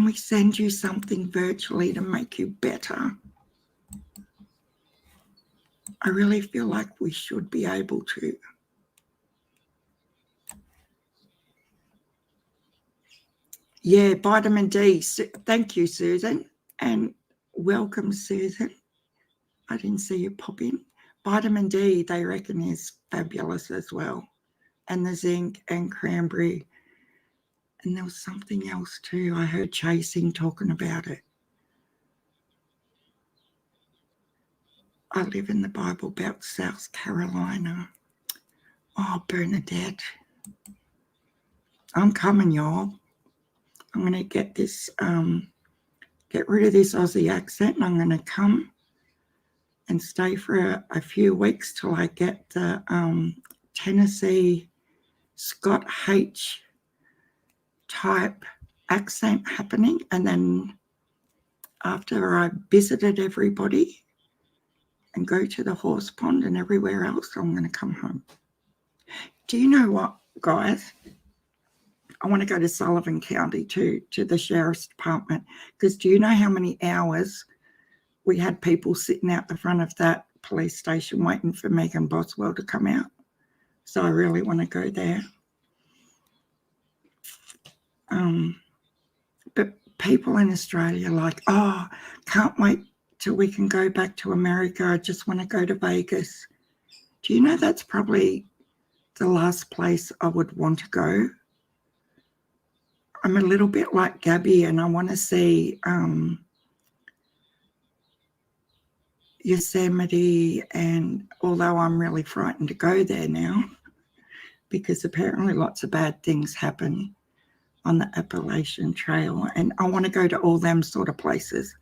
we send you something virtually to make you better? I really feel like we should be able to. Yeah, vitamin D. Thank you, Susan. And welcome, Susan. I didn't see you pop in. Vitamin D, they reckon, is fabulous as well. And the zinc and cranberry. And there was something else too. I heard Chasing talking about it. I live in the Bible Belt, South Carolina. Oh, Bernadette. I'm coming, y'all. I'm going to get this, get rid of this Aussie accent, and I'm going to come and stay for a few weeks till I get the Tennessee Scott H type accent happening. And then after I visited everybody and go to the horse pond and everywhere else, I'm going to come home. Do you know what, guys? I want to go to Sullivan County to the Sheriff's Department, because do you know how many hours we had people sitting out the front of that police station waiting for Megan Boswell to come out? So I really want to go there. But people in Australia are like, oh, can't wait till we can go back to America. I just want to go to Vegas. Do you know that's probably the last place I would want to go? I'm a little bit like Gabby, and I want to see Yosemite, and although I'm really frightened to go there now because apparently lots of bad things happen on the Appalachian Trail, and I want to go to all them sort of places.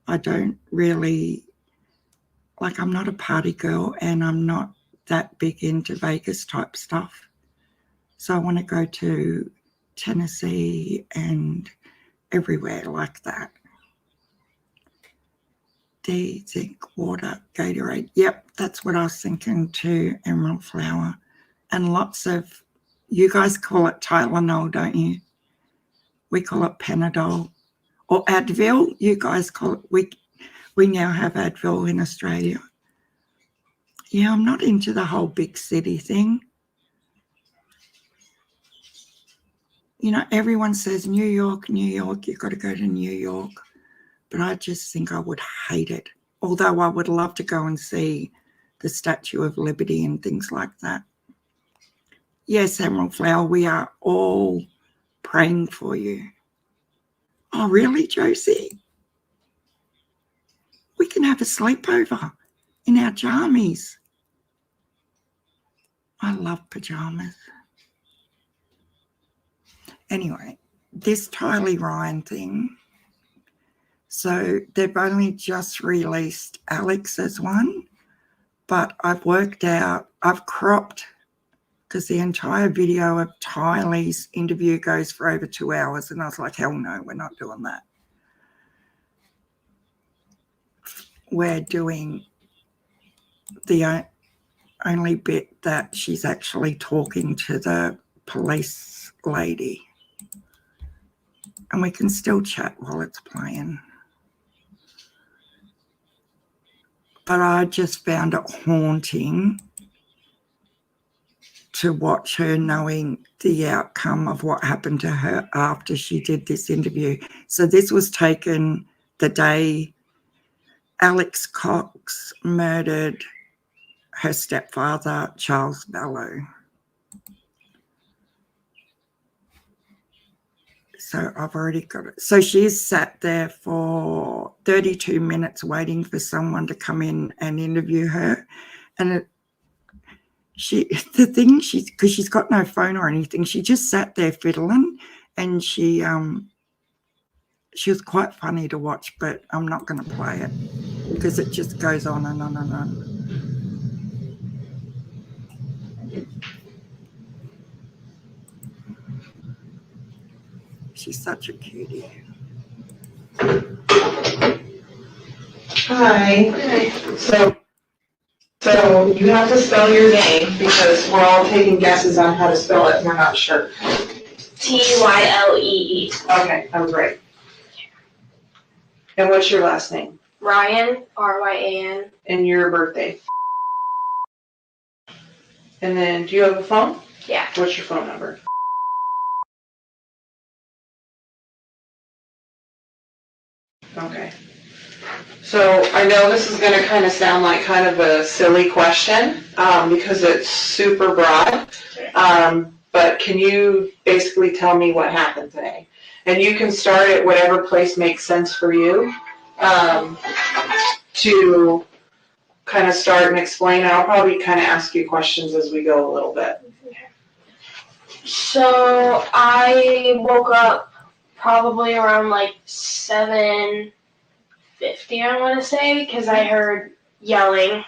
I don't really, like, I'm not a party girl, and I'm not that big into Vegas type stuff. So I want to go to Tennessee and everywhere like that. D, zinc, water, Gatorade. Yep, that's what I was thinking too, emerald flower. And lots of, you guys call it Tylenol, don't you? We call it Panadol. Or Advil, you guys call it, we now have Advil in Australia. Yeah, I'm not into the whole big city thing. You know, everyone says New York, you've got to go to New York. But I just think I would hate it. Although I would love to go and see the Statue of Liberty and things like that. Yes, Emerald Flower, we are all praying for you. Oh, really, Josie? We can have a sleepover in our jammies. I love pajamas. Anyway, this Tylee Ryan thing. So they've only just released Alex's one, but I've worked out, I've cropped, because the entire video of Tylee's interview goes for over 2 hours, and I was like, hell no, we're not doing that. We're doing the only bit that she's actually talking to the police lady. And we can still chat while it's playing. But I just found it haunting to watch her knowing the outcome of what happened to her after she did this interview. So this was taken the day Alex Cox murdered her stepfather, Charles Vallow. So I've already got it. So she's sat there for 32 minutes waiting for someone to come in and interview her. And because she's got no phone or anything, she just sat there fiddling, and she was quite funny to watch, but I'm not going to play it because it just goes on and on and on. She's such a cutie. Hi. So you have to spell your name because we're all taking guesses on how to spell it and we're not sure. Tylee. Okay, I'm great. And what's your last name? Ryan, Ryan. And your birthday? And then, do you have a phone? Yeah. What's your phone number? Okay. So I know this is gonna kind of sound like kind of a silly question, because it's super broad. But can you basically tell me what happened today? And you can start at whatever place makes sense for you, to kind of start and explain. I'll probably kind of ask you questions as we go a little bit. So I woke up probably around like 7:50, I want to say, because I heard yelling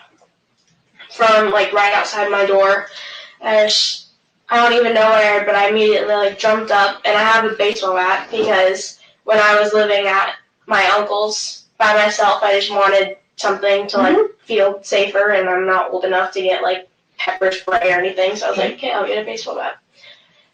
from like right outside my door. And I don't even know what I heard, but I immediately like jumped up, and I have a baseball bat because when I was living at my uncle's by myself, I just wanted something to like feel safer, and I'm not old enough to get like pepper spray or anything. So I was like, okay, I'll get a baseball bat.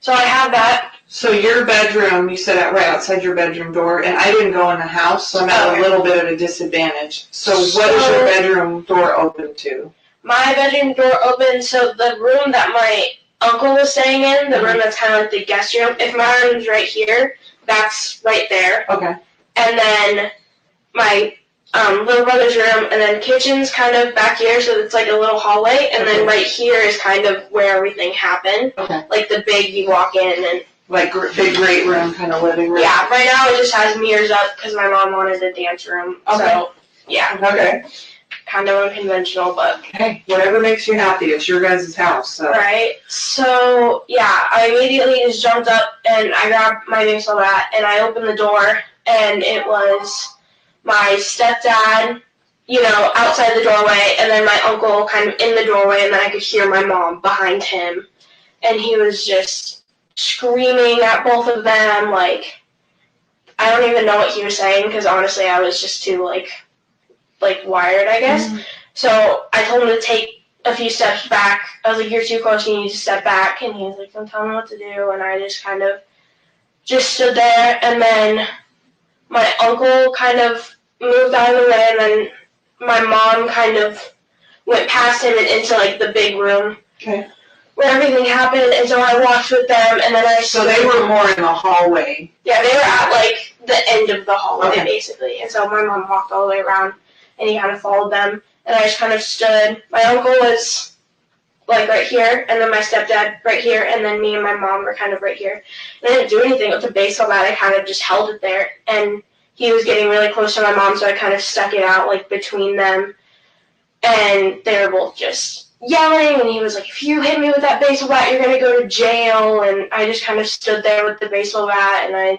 So I have that. So your bedroom, you said right outside your bedroom door, and I didn't go in the house, so I'm at a little bit of a disadvantage. So what is your bedroom door open to? My bedroom door open, so the room that my uncle was staying in, the room that's kind of like the guest room, if my room's right here, that's right there. Okay. And then my little brother's room, and then kitchen's kind of back here, so it's like a little hallway, and then right here is kind of where everything happened. Okay. Like the big, you walk in and... Like big great room, kind of living room? Yeah, right now it just has mirrors up because my mom wanted a dance room. Okay. So, yeah. Okay. Kind of unconventional, but... Hey, whatever makes you happy. It's your guys' house, so... Right. So, yeah, I immediately just jumped up and I grabbed my baseball bat and I opened the door, and it was my stepdad, you know, outside the doorway, and then my uncle kind of in the doorway, and then I could hear my mom behind him. And he was just screaming at both of them, like, I don't even know what he was saying, because honestly I was just too, like wired, I guess. Mm-hmm. So I told him to take a few steps back. I was like, you're too close, you need to step back. And he was like, don't tell me what to do. And I just kind of just stood there, and then my uncle kind of moved out of the way, and then my mom kind of went past him and into, like, the big room. Okay. Where everything happened, and so I walked with them, and then So they were more in the hallway? Yeah, they were at, like, the end of the hallway, okay. Basically. And so my mom walked all the way around, and he kind of followed them, and I just kind of stood. My uncle was, like, right here, and then my stepdad right here, and then me and my mom were kind of right here. And I didn't do anything with the baseball bat. I kind of just held it there, and he was getting really close to my mom, so I kind of stuck it out, like, between them, and they were both just yelling, and he was like, if you hit me with that baseball bat, you're going to go to jail. And I just kind of stood there with the baseball bat, and I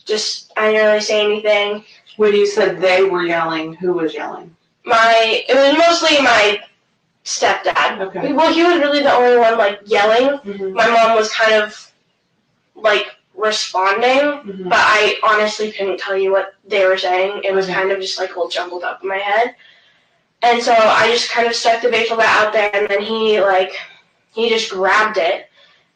didn't really say anything. When you said they were yelling, who was yelling? It was mostly my stepdad. Okay. Well, he was really the only one, like, yelling. Mm-hmm. My mom was kind of, like, responding, mm-hmm. but I honestly couldn't tell you what they were saying. It was kind of just, like, all jumbled up in my head. And so I just kind of stuck the baseball bat out there, and then he just grabbed it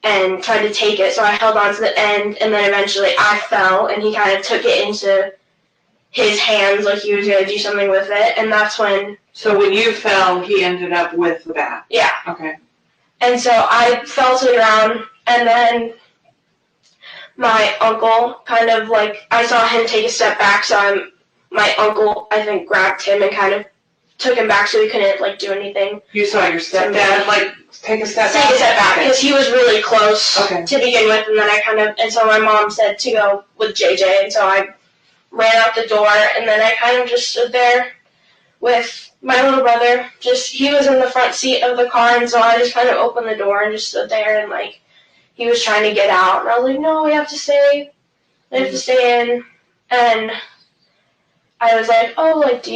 and tried to take it. So I held on to the end, and then eventually I fell, and he kind of took it into his hands like he was going to do something with it. And that's when... So when you fell, he ended up with the bat? Yeah. Okay. And so I fell to the ground, and then my uncle kind of, like, I saw him take a step back, so my uncle, I think, grabbed him and kind of took him back so he couldn't, like, do anything. You saw your stepdad, like, take a step back? Take a step back, because he was really close to begin with, and then and so my mom said to go with JJ, and so I ran out the door, and then I kind of just stood there with my little brother. He was in the front seat of the car, and so I just kind of opened the door and just stood there, and, like, he was trying to get out, and I was like, no, we have to stay in, and I was like, oh, like,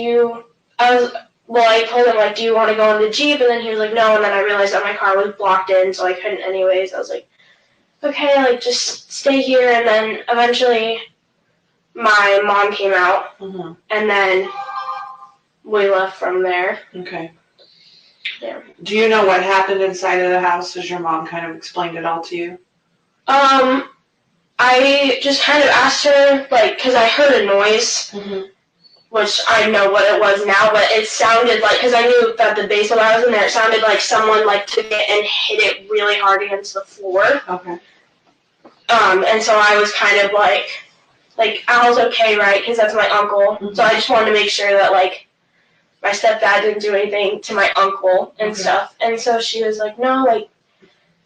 I told him, like, do you want to go in the Jeep? And then he was like, no. And then I realized that my car was blocked in, so I couldn't anyways. I was like, okay, like, just stay here. And then eventually my mom came out, mm-hmm. and then we left from there. Okay. Yeah. Do you know what happened inside of the house? Has your mom kind of explained it all to you? I just kind of asked her, like, because I heard a noise. Mm-hmm. Which I know what it was now, but it sounded like, because I knew that the baseball bat was in there, it sounded like someone, like, took it and hit it really hard against the floor. Okay. And so I was kind of, like, like, Al's okay, right? Because that's my uncle. Mhm. So I just wanted to make sure that, like, my stepdad didn't do anything to my uncle and stuff. And so she was like, no, like,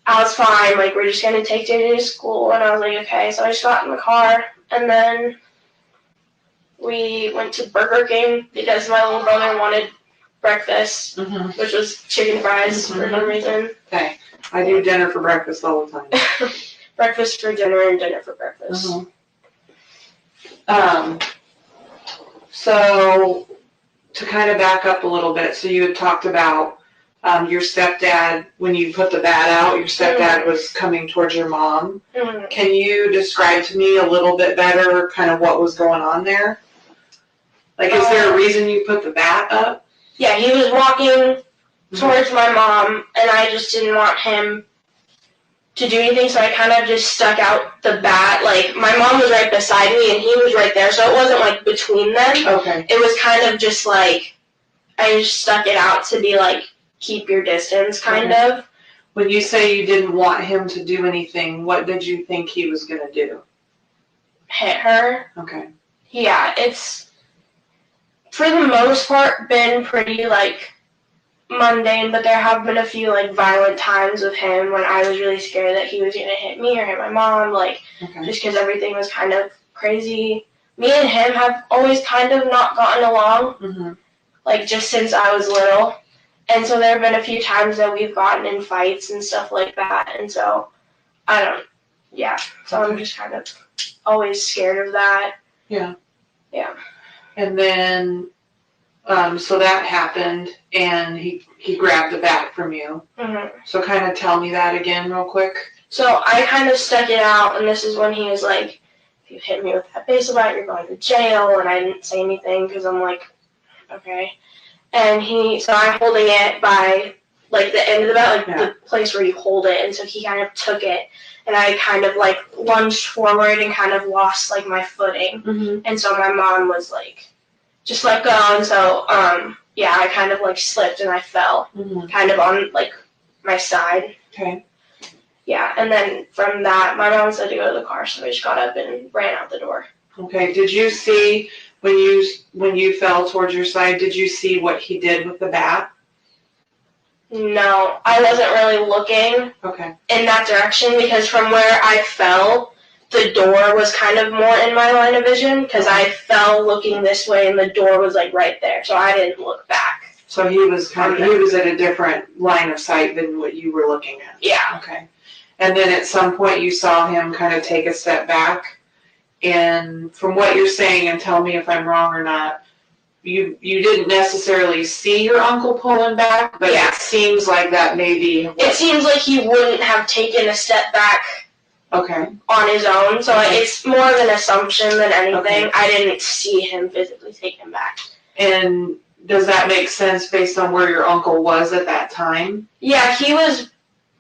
Al's fine. Like, we're just going to take JJ to school. And I was like, okay. So I just got in the car. And then we went to Burger King because my little brother wanted breakfast, Mhm. which was chicken fries for no reason. Okay. I do dinner for breakfast all the time. Breakfast for dinner and dinner for breakfast. So to kind of back up a little bit, so you had talked about your stepdad, when you put the bat out, your stepdad was coming towards your mom. Mhm. Can you describe to me a little bit better kind of what was going on there? Like, is there a reason you put the bat up? Yeah, he was walking towards my mom, and I just didn't want him to do anything, so I kind of just stuck out the bat. Like, my mom was right beside me, and he was right there, so it wasn't, like, between them. Okay. It was kind of just, like, I just stuck it out to be, like, keep your distance, kind of. When you say you didn't want him to do anything, what did you think he was going to do? Hit her. Okay. Yeah, it's, for the most part, been pretty, like, mundane, but there have been a few, like, violent times with him when I was really scared that he was going to hit me or hit my mom, like, Okay. just because everything was kind of crazy. Me and him have always kind of not gotten along, Mm-hmm. like, just since I was little. And so there have been a few times that we've gotten in fights and stuff like that, and so, so I'm just kind of always scared of that. Yeah. Yeah. And then, so that happened, and he grabbed the bat from you. Mm-hmm. So kind of tell me that again real quick. So I kind of stuck it out, and this is when he was like, if you hit me with that baseball bat, you're going to jail, and I didn't say anything because I'm like, okay. And so I'm holding it by, like, the end of the bat, like, the place where you hold it, and so he kind of took it, and I kind of, like, lunged forward and kind of lost, like, my footing. Mm-hmm. And so my mom was like, just let go, and so, I kind of, like, slipped and I fell, Mm-hmm. kind of on, like, my side. Okay. Yeah, and then from that, my mom said to go to the car, so I just got up and ran out the door. Okay. Did you see, when you fell towards your side, did you see what he did with the bat? No, I wasn't really looking Okay. in that direction because from where I fell, the door was kind of more in my line of vision because I fell looking this way and the door was, like, right there, so I didn't look back. So he was at a different line of sight than what you were looking at. Yeah. Okay. And then at some point you saw him kind of take a step back, and from what you're saying, and tell me if I'm wrong or not, you didn't necessarily see your uncle pulling back, but Yeah. it seems like that maybe. It seems like he wouldn't have taken a step back Okay. on his own, so Okay. it's more of an assumption than anything. Okay. I didn't see him physically take him back. And does that make sense based on where your uncle was at that time? Yeah, he was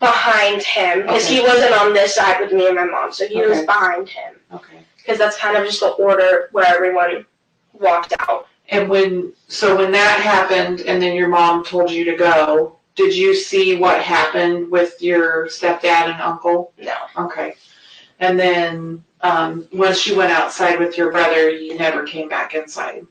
behind him because he wasn't on this side with me and my mom, so he was Okay. behind him Okay. because that's kind of just the order where everyone walked out. And when that happened and then your mom told you to go, did you see what happened with your stepdad and uncle? No. Okay. And then once you went outside with your brother, you never came back inside?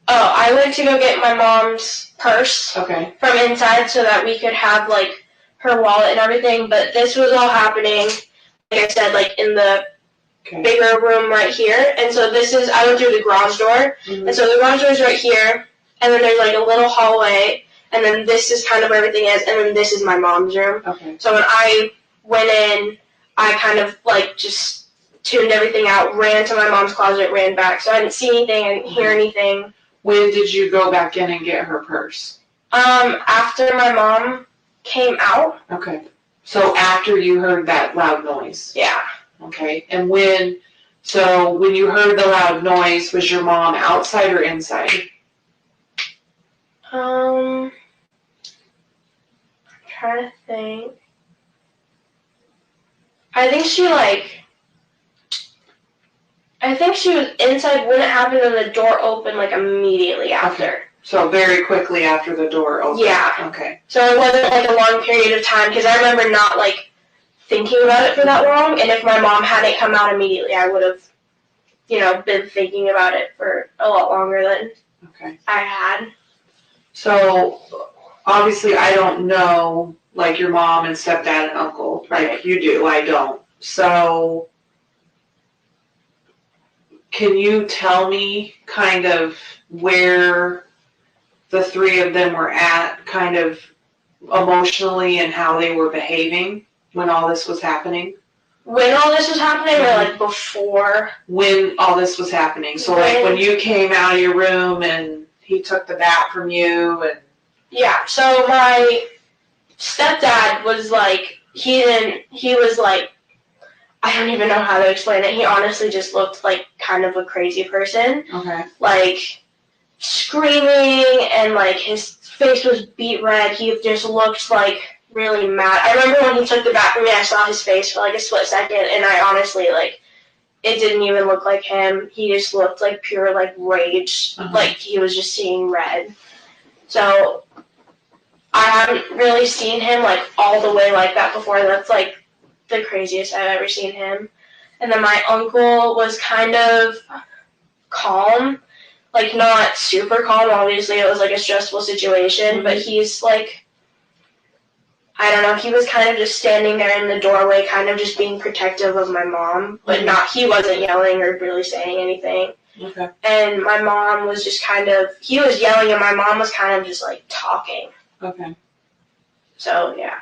Oh, I went to go get my mom's purse Okay. from inside so that we could have, like, her wallet and everything, but this was all happening, like I said, like, in the Okay. bigger room right here, and so I went through the garage door, Mm-hmm. and so the garage door is right here, and then there's, like, a little hallway, and then this is kind of where everything is, and then this is my mom's room. Okay. So when I went in, I kind of, like, just tuned everything out, ran to my mom's closet, ran back, so I didn't see anything, I didn't hear anything. When did you go back in and get her purse? After my mom came out. Okay. So after you heard that loud noise? Yeah. Okay. And when you heard the loud noise, was your mom outside or inside? I'm trying to think. I think she was inside when it happened and the door opened, like, immediately after. Okay. So very quickly after the door opened? Yeah. Okay. So it wasn't, like, a long period of time, because I remember not, like, thinking about it for that long, and if my mom hadn't come out immediately, I would have been thinking about it for a lot longer than Okay. I had. So obviously I don't know like your mom and stepdad and uncle like you do. I don't. So can you tell me kind of where the three of them were at kind of emotionally and how they were behaving when all this was happening? When all this was happening, or like before? When all this was happening. So like when you came out of your room and he took the bat from you and... Yeah, so my stepdad was like, he was like, I don't even know how to explain it. He honestly just looked like kind of a crazy person. Okay. Like screaming and like his face was beet red. He just looked like really mad. I remember when he took the bat from me, I saw his face for like a split second, and I honestly like, it didn't even look like him. He just looked like pure like rage. Like he was just seeing red. So I haven't really seen him like all the way like that before. That's like the craziest I've ever seen him. And then my uncle was kind of calm, like not super calm. Obviously, it was like a stressful situation, but he's like, I don't know, he was kind of just standing there in the doorway, kind of just being protective of my mom, but he wasn't yelling or really saying anything. Okay. And my mom was just he was yelling and my mom was kind of just like talking. Okay. So, yeah.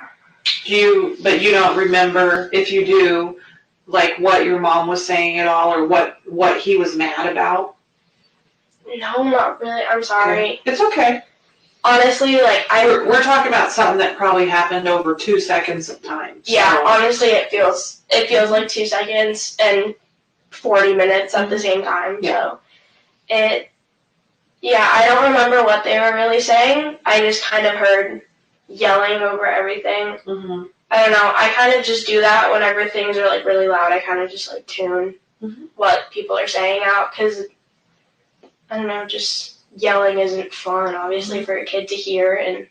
But you don't remember, if you do, like what your mom was saying at all, or what he was mad about? No, not really. I'm sorry. Okay. It's okay. Honestly, like we're talking about something that probably happened over 2 seconds of time. So. Yeah, honestly, it feels like 2 seconds and 40 minutes at the same time. Yeah. So, I don't remember what they were really saying. I just kind of heard yelling over everything. Mm-hmm. I don't know. I kind of just do that whenever things are like really loud. I kind of just like tune what people are saying out, because I don't know, just yelling isn't fun, obviously, for a kid to hear. And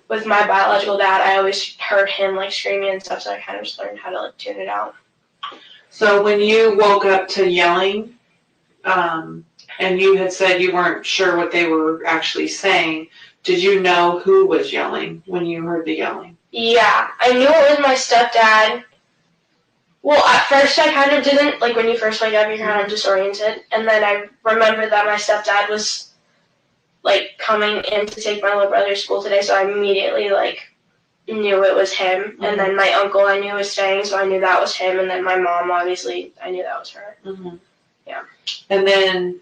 with my biological dad, I always heard him like screaming and stuff, so I kind of just learned how to like tune it out. So when you woke up to yelling, and you had said you weren't sure what they were actually saying, did you know who was yelling when you heard the yelling? Yeah, I knew it was my stepdad. Well, at first I kind of didn't. Like, when you first wake up, you're kind of disoriented. And then I remembered that my stepdad was, like, coming in to take my little brother to school today, so I immediately, like, knew it was him. Mm-hmm. And then my uncle I knew was staying, so I knew that was him. And then my mom, obviously, I knew that was her. Mm-hmm. Yeah. And then,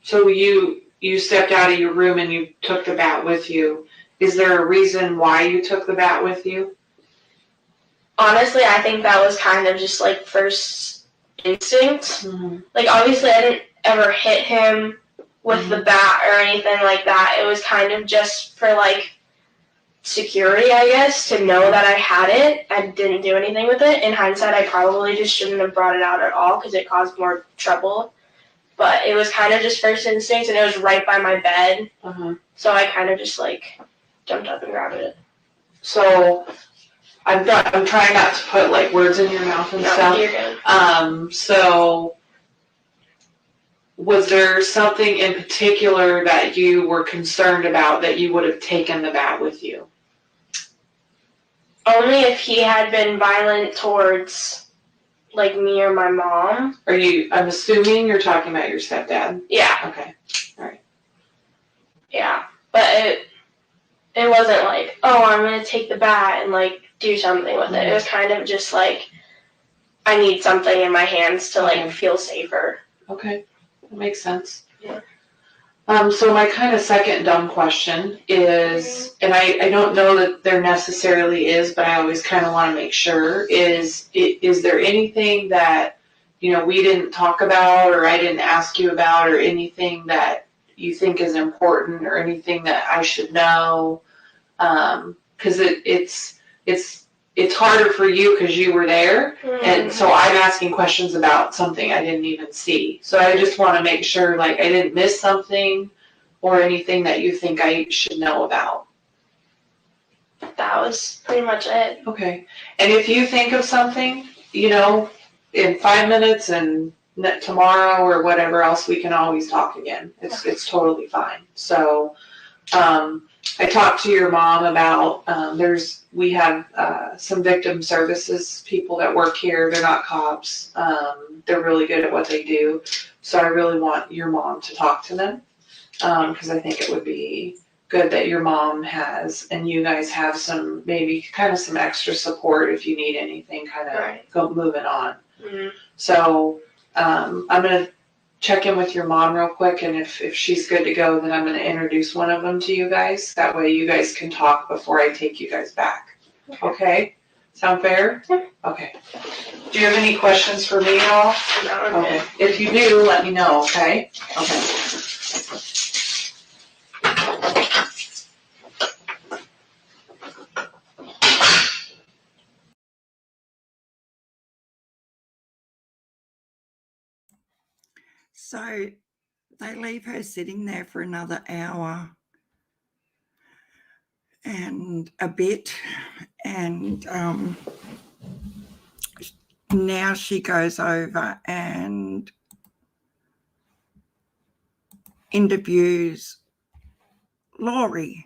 so you stepped out of your room and you took the bat with you. Is there a reason why you took the bat with you? Honestly, I think that was kind of just like first instinct. Mm-hmm. Like, obviously I didn't ever hit him with the bat or anything like that. It was kind of just for like security, I guess, to know that I had it. I didn't do anything with it. In hindsight, I probably just shouldn't have brought it out at all because it caused more trouble. But it was kind of just first instinct, and it was right by my bed. So I kind of just like jumped up and grabbed it. So I'm trying not to put like words in your mouth and stuff. You're good. So was there something in particular that you were concerned about that you would have taken the bat with you? Only if he had been violent towards like me or my mom. I'm assuming you're talking about your stepdad? Yeah. Okay. All right. Yeah. But it wasn't like, oh, I'm going to take the bat and like do something with it. It was kind of just like, I need something in my hands to like feel safer. Okay. That makes sense. Yeah. So my kind of second dumb question is, and I don't know that there necessarily is, but I always kind of want to make sure, is there anything that, we didn't talk about or I didn't ask you about, or anything that you think is important or anything that I should know? Because it's harder for you because you were there, and so I'm asking questions about something I didn't even see. So I just want to make sure, like, I didn't miss something or anything that you think I should know about. That was pretty much it. Okay. And if you think of something, in 5 minutes and tomorrow or whatever else, we can always talk again. It's totally fine. So, I talked to your mom about, we have some victim services people that work here. They're not cops. They're really good at what they do. So I really want your mom to talk to them, because I think it would be good that your mom has, and you guys have some, maybe kind of some extra support if you need anything, kind of go moving on. Mm-hmm. So I'm gonna check in with your mom real quick, and if she's good to go, then I'm gonna introduce one of them to you guys. That way you guys can talk before I take you guys back. Okay? Sound fair? Yeah. Okay. Do you have any questions for me at all? No, Okay. If you do, let me know, okay? Okay. So they leave her sitting there for another hour and a bit, and now she goes over and interviews Laurie.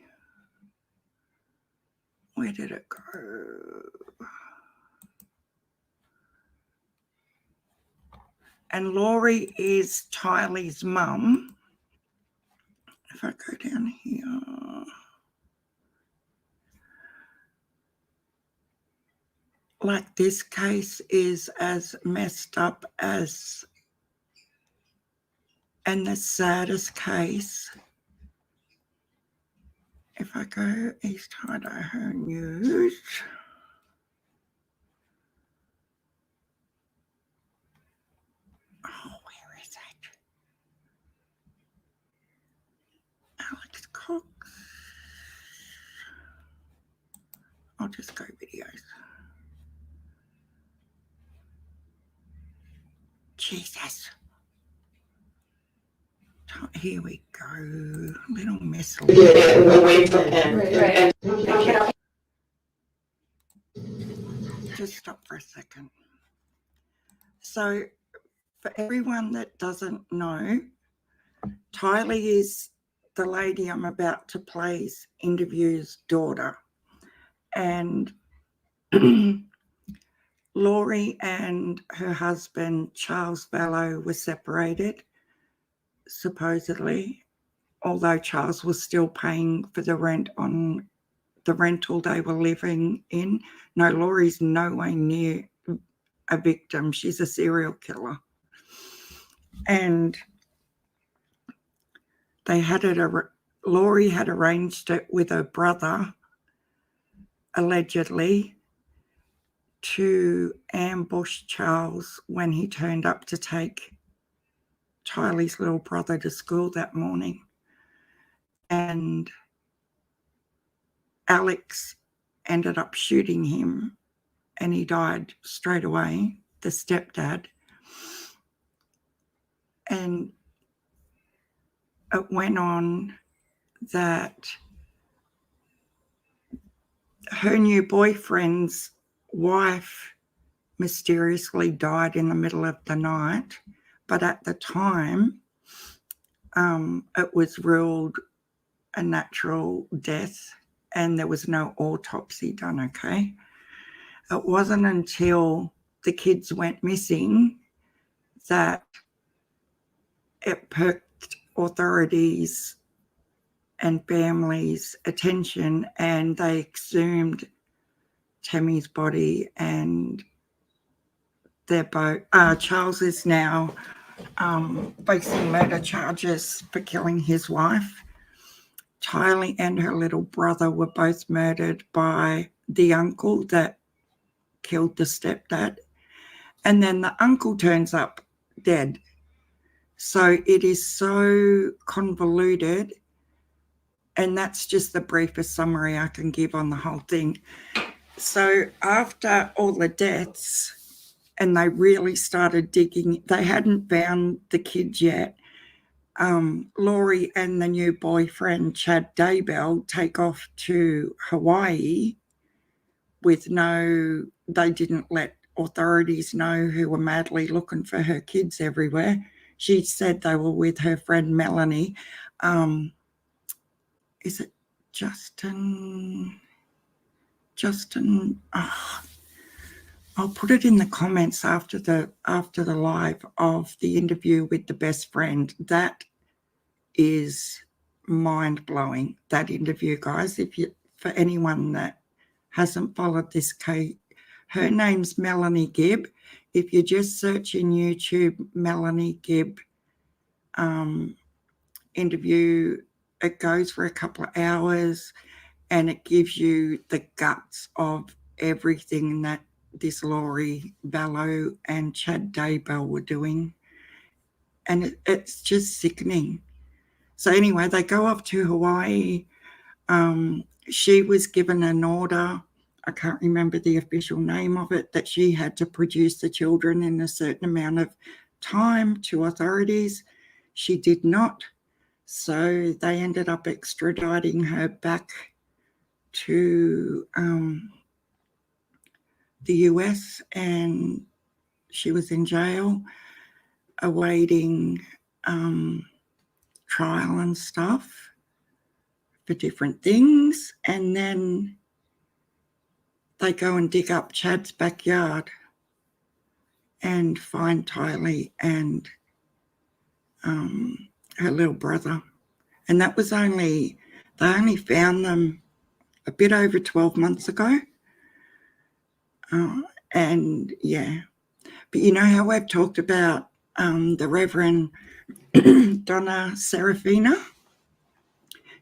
Where did it go? And Laurie is Tylee's mum. If I go down here. Like, this case is as messed up as, and the saddest case. If I go East Idaho News. Oh, where is it? Alex Cox. I'll just go videos. Jesus. Here we go. Little miss. Away from him. Right. Just stop for a second. So, for everyone that doesn't know, Tylee is the lady I'm about to play's interview's daughter. And Laurie and her husband, Charles Vallow, were separated, supposedly, although Charles was still paying for the rent on the rental they were living in. No, Laurie's no way near a victim. She's a serial killer. And they had it, Laurie had arranged it with her brother, allegedly, to ambush Charles when he turned up to take Tylee's little brother to school that morning. And Alex ended up shooting him and he died straight away, the stepdad. And it went on that her new boyfriend's wife mysteriously died in the middle of the night, but at the time it was ruled a natural death and there was no autopsy done. Okay, it wasn't until the kids went missing that it perked authorities and families' attention, and they exhumed Tammy's body, and they're both, Charles is now facing murder charges for killing his wife. Tylee and her little brother were both murdered by the uncle that killed the stepdad. And then the uncle turns up dead. So it is so convoluted. And that's just the briefest summary I can give on the whole thing. So after all the deaths, and they really started digging, they hadn't found the kids yet. Laurie and the new boyfriend, Chad Daybell, take off to Hawaii with they didn't let authorities know who were madly looking for her kids everywhere. She said they were with her friend Melanie. Is it Justin? Oh, I'll put it in the comments after the live of the interview with the best friend. That is mind-blowing, that interview, guys. For anyone that hasn't followed this case, her name's Melanie Gibb. If you just search in YouTube Melanie Gibb interview, it goes for a couple of hours and it gives you the guts of everything that this Laurie Vallow and Chad Daybell were doing. And it's just sickening. So anyway, they go off to Hawaii. She was given an order, I can't remember the official name of it, that she had to produce the children in a certain amount of time to authorities. She did not. So they ended up extraditing her back to the US, and she was in jail awaiting trial and stuff for different things. And then they go and dig up Chad's backyard and find Tylee and her little brother. And that was they only found them a bit over 12 months ago. And yeah, but you know how we've talked about the Reverend Donna Serafina?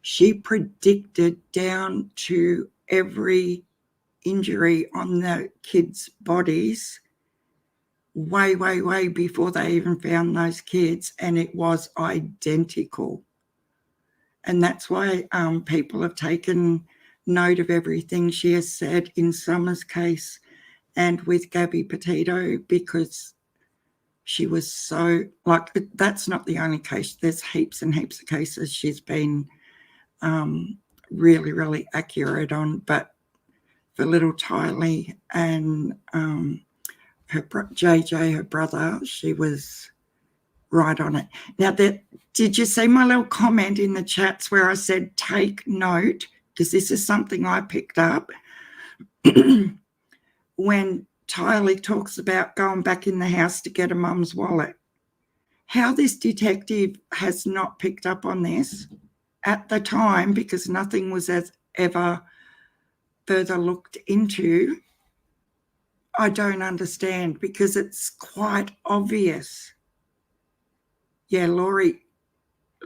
She predicted down to every injury on the kids' bodies way before they even found those kids, and it was identical. And that's why people have taken note of everything she has said in Summer's case and with Gabby Petito, because she was so, like, that's not the only case. There's heaps and heaps of cases she's been really accurate on, but for little Tylee and her JJ, her brother, she was right on it. Now, did you see my little comment in the chats where I said take note, because this is something I picked up when Tylee talks about going back in the house to get her mum's wallet. How this detective has not picked up on this at the time, because nothing was ever further looked into, I don't understand, because it's quite obvious. Yeah, Laurie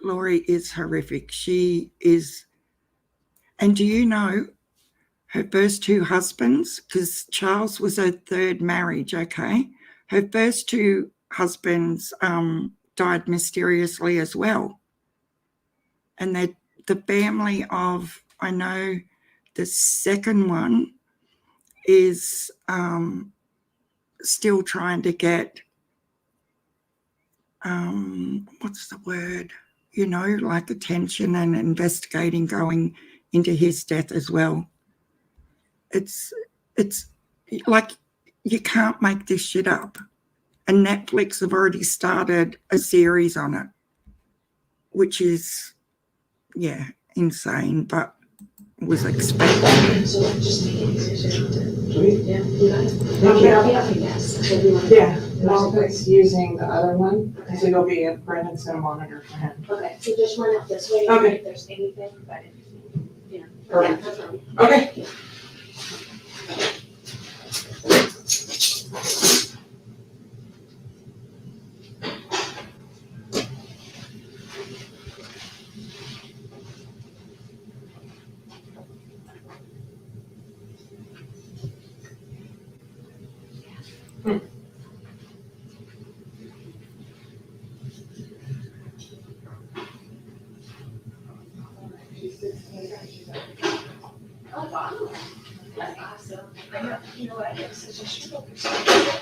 is horrific. She is. And do you know her first two husbands, because Charles was her third marriage, okay? Her first two husbands died mysteriously as well. And the family of, I know the second one is still trying to get, what's the word? You know, like attention and investigating going into his death as well. It's like, you can't make this shit up. And Netflix have already started a series on it, which is, yeah, insane, but was expected. So just make it easier to Yeah, Margaret's using the other one, so you'll be at Brandon's gonna monitor for him. Okay, so just run up this way, Okay. if there's anything, but yeah. Perfect. Yeah, no problem. Okay. Oh, wow. That's awesome. I know, you know what, it was such a struggle.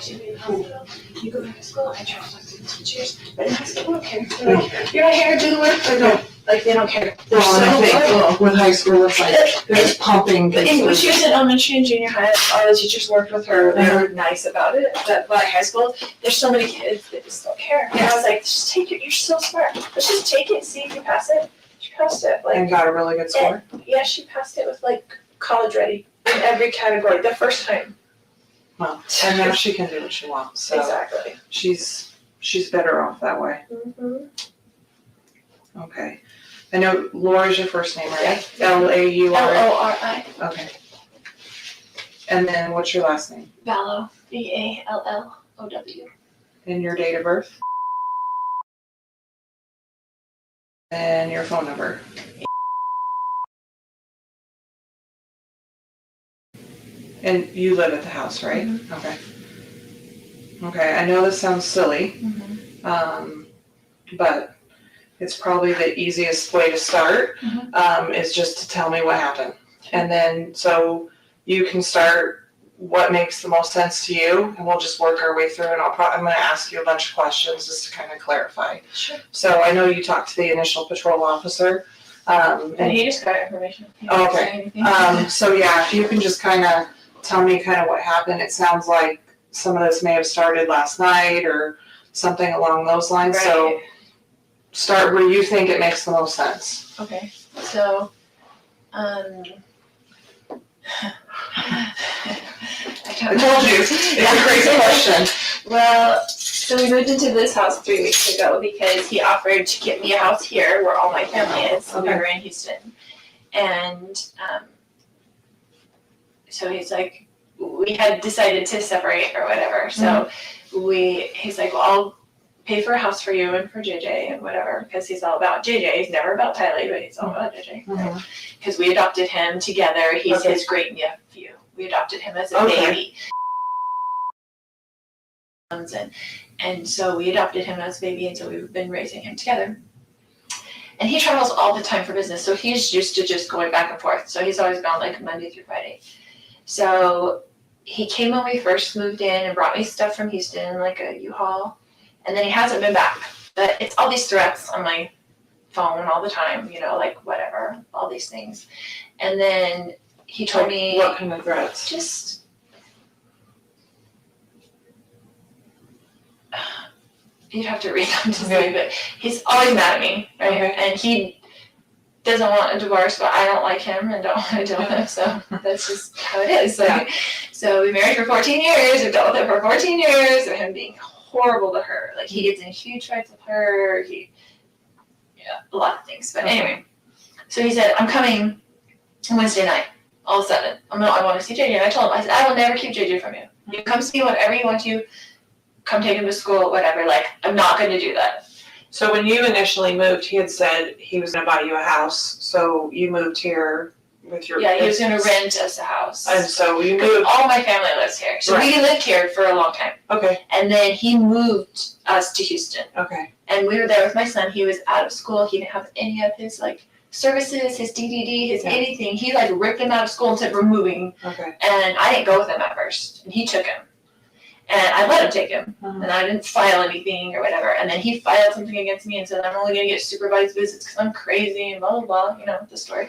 She made hospital, you go back to school, I try to talk to the teachers, but it has to work here. So you're not here to do the work, or no? Like, they don't care. They're Well, and I so think horrible. with high school, it's like, they're just pumping When basically. she was in elementary and junior high, all the teachers worked with her. They were nice about it. But by high school, there's so many kids that just don't care. And I was like, just take it. You're so smart. Let's just take it. See if you pass it. She passed it. Like, And got a really good score. yeah, she passed it with like college ready in every category the first time. Well, and now she can do what she wants, so Exactly. she's better off that way. Mm-hmm. Okay. I know Laura's your first name, right? Lauri. Lori. Okay. And then what's your last name? Vallow. Vallow. And your date of birth? And your phone number? And you live at the house, right? Okay. Okay, I know this sounds silly, but it's probably the easiest way to start, is just to tell me what happened. And then, so you can start what makes the most sense to you, and we'll just work our way through, and I'm gonna ask you a bunch of questions just to kind of clarify. Sure. So I know you talked to the initial patrol officer, And he just got information. He Oh, didn't say okay. anything. So yeah, if you can just kind of tell me kind of what happened. It sounds like some of this may have started last night or something along those lines. So Right. start where you think it makes the most sense. Okay. So, I told you, it's a crazy question. Well, so we moved into this house 3 weeks ago because he offered to get me a house here where all my family is. So we Okay. were in Houston. And so he's like, we had decided to separate or whatever. So he's like, well, I'll pay for a house for you and for JJ and whatever, because he's all about JJ. He's never about Tylee, but he's all about JJ. Because we adopted him together. He's his great nephew. We adopted him as a baby. And so we adopted him as a baby, and so we've been raising him together. And he travels all the time for business, so he's used to just going back and forth. So he's always gone like Monday through Friday. So he came when we first moved in and brought me stuff from Houston, like a U-Haul, and then he hasn't been back. But it's all these threats on my phone all the time, like whatever, all these things. And then he told me, What kind of threats? just, you'd have to read them to see, but he's always mad at me, right? Okay. And he doesn't want a divorce, but I don't like him and don't want to deal with him, so that's just how it is. So we married for 14 years, we dealt with it for 14 years, of him being horrible to her. Like, he gets in huge fights with her, a lot of things. But anyway, so he said, I'm coming Wednesday night, all of a sudden. I want to see JJ. And I told him, I said, I will never keep JJ from you. You come see whatever you want to, come take him to school, whatever. Like, I'm not going to do that. So when you initially moved, he had said he was going to buy you a house. So you moved here with your Yeah, he was going to rent us a house. And so you moved. All my family lives here. So we lived here for a long time. Okay. And then he moved us to Houston. Okay. And we were there with my son. He was out of school. He didn't have any of his services, his DDD, his anything. He ripped him out of school and said, we're moving. Okay. And I didn't go with him at first. And he took him. And I let him take him. And I didn't file anything or whatever. And then he filed something against me and said, I'm only going to get supervised visits because I'm crazy and blah, blah, blah, the story.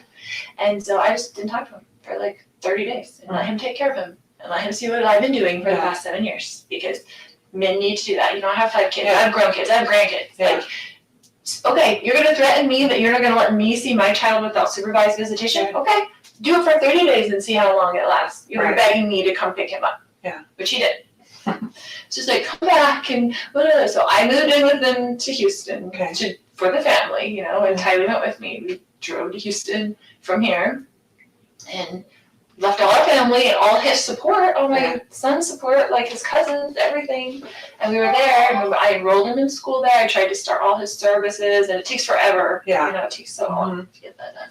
And so I just didn't talk to him for 30 days and let him take care of him and let him see what I've been doing for the past 7 years, because men need to do that. I have 5 kids. I have grown kids. I have grandkids. Yeah. Okay, you're going to threaten me that you're not going to let me see my child without supervised visitation? Okay, do it for 30 days and see how long it lasts. You're begging me to come pick him up. Yeah. Which he did. It's just come back and whatever. So I moved in with them to Houston for the family, and Tylee went with me. We drove to Houston from here and left all our family and all his support, all my son's support, his cousins, everything. And we were there, and I enrolled him in school there. I tried to start all his services, and it takes forever. Yeah. It takes so long to get that done.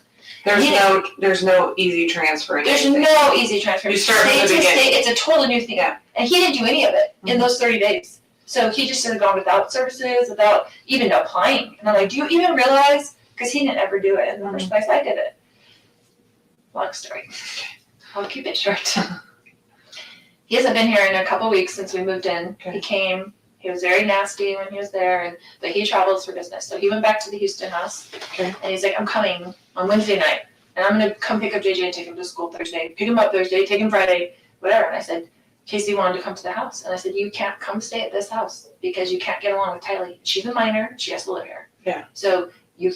There's no easy transferring. There's no easy transfer. You start from the State to beginning. state, it's a totally new thing. Yeah. And he didn't do any of it in those 30 days. So he just should have gone without services, without even applying. And I'm like, do you even realize? Because he didn't ever do it in the first place. I did it. Long story. I'll keep it short. He hasn't been here in a couple weeks since we moved in. Okay. He came He was very nasty when he was there, but he travels for business. So he went back to the Houston house, Okay. and he's like, I'm coming on Wednesday night, and I'm gonna come pick up JJ and take him to school Thursday, pick him up Thursday, take him Friday, whatever. And I said, Casey wanted to come to the house, and I said, you can't come stay at this house because you can't get along with Tylee. She's a minor, she has to live here. Yeah. So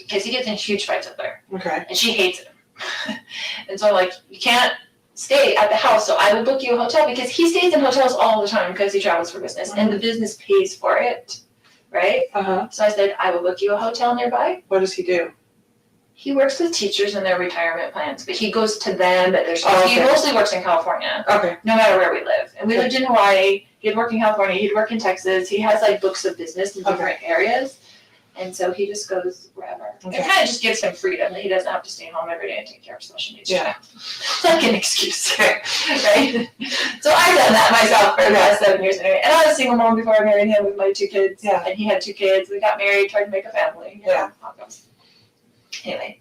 Casey gets in huge fights up there, Okay. and she hates him. And so I'm like, you can't stay at the house, so I will book you a hotel, because he stays in hotels all the time because he travels for business, and the business pays for it, right? Uh-huh. So I said, I will book you a hotel nearby. What does he do? He works with teachers and their retirement plans, but he goes to them at their school. Oh, He okay. mostly works in California, Okay. no matter where we live. And we lived in Hawaii, he'd work in California, he'd work in Texas. He has like books of business in different areas. And so he just goes wherever. Okay. It kind of just gives him freedom that he doesn't have to stay home every day and take care of special needs. Yeah. It's like an excuse, right? So I've done that myself for the last 7 years anyway. And I was a single mom before I married him with my 2 kids. Yeah. And he had 2 kids. We got married, tried to make a family. You know, Yeah. how it goes. Anyway.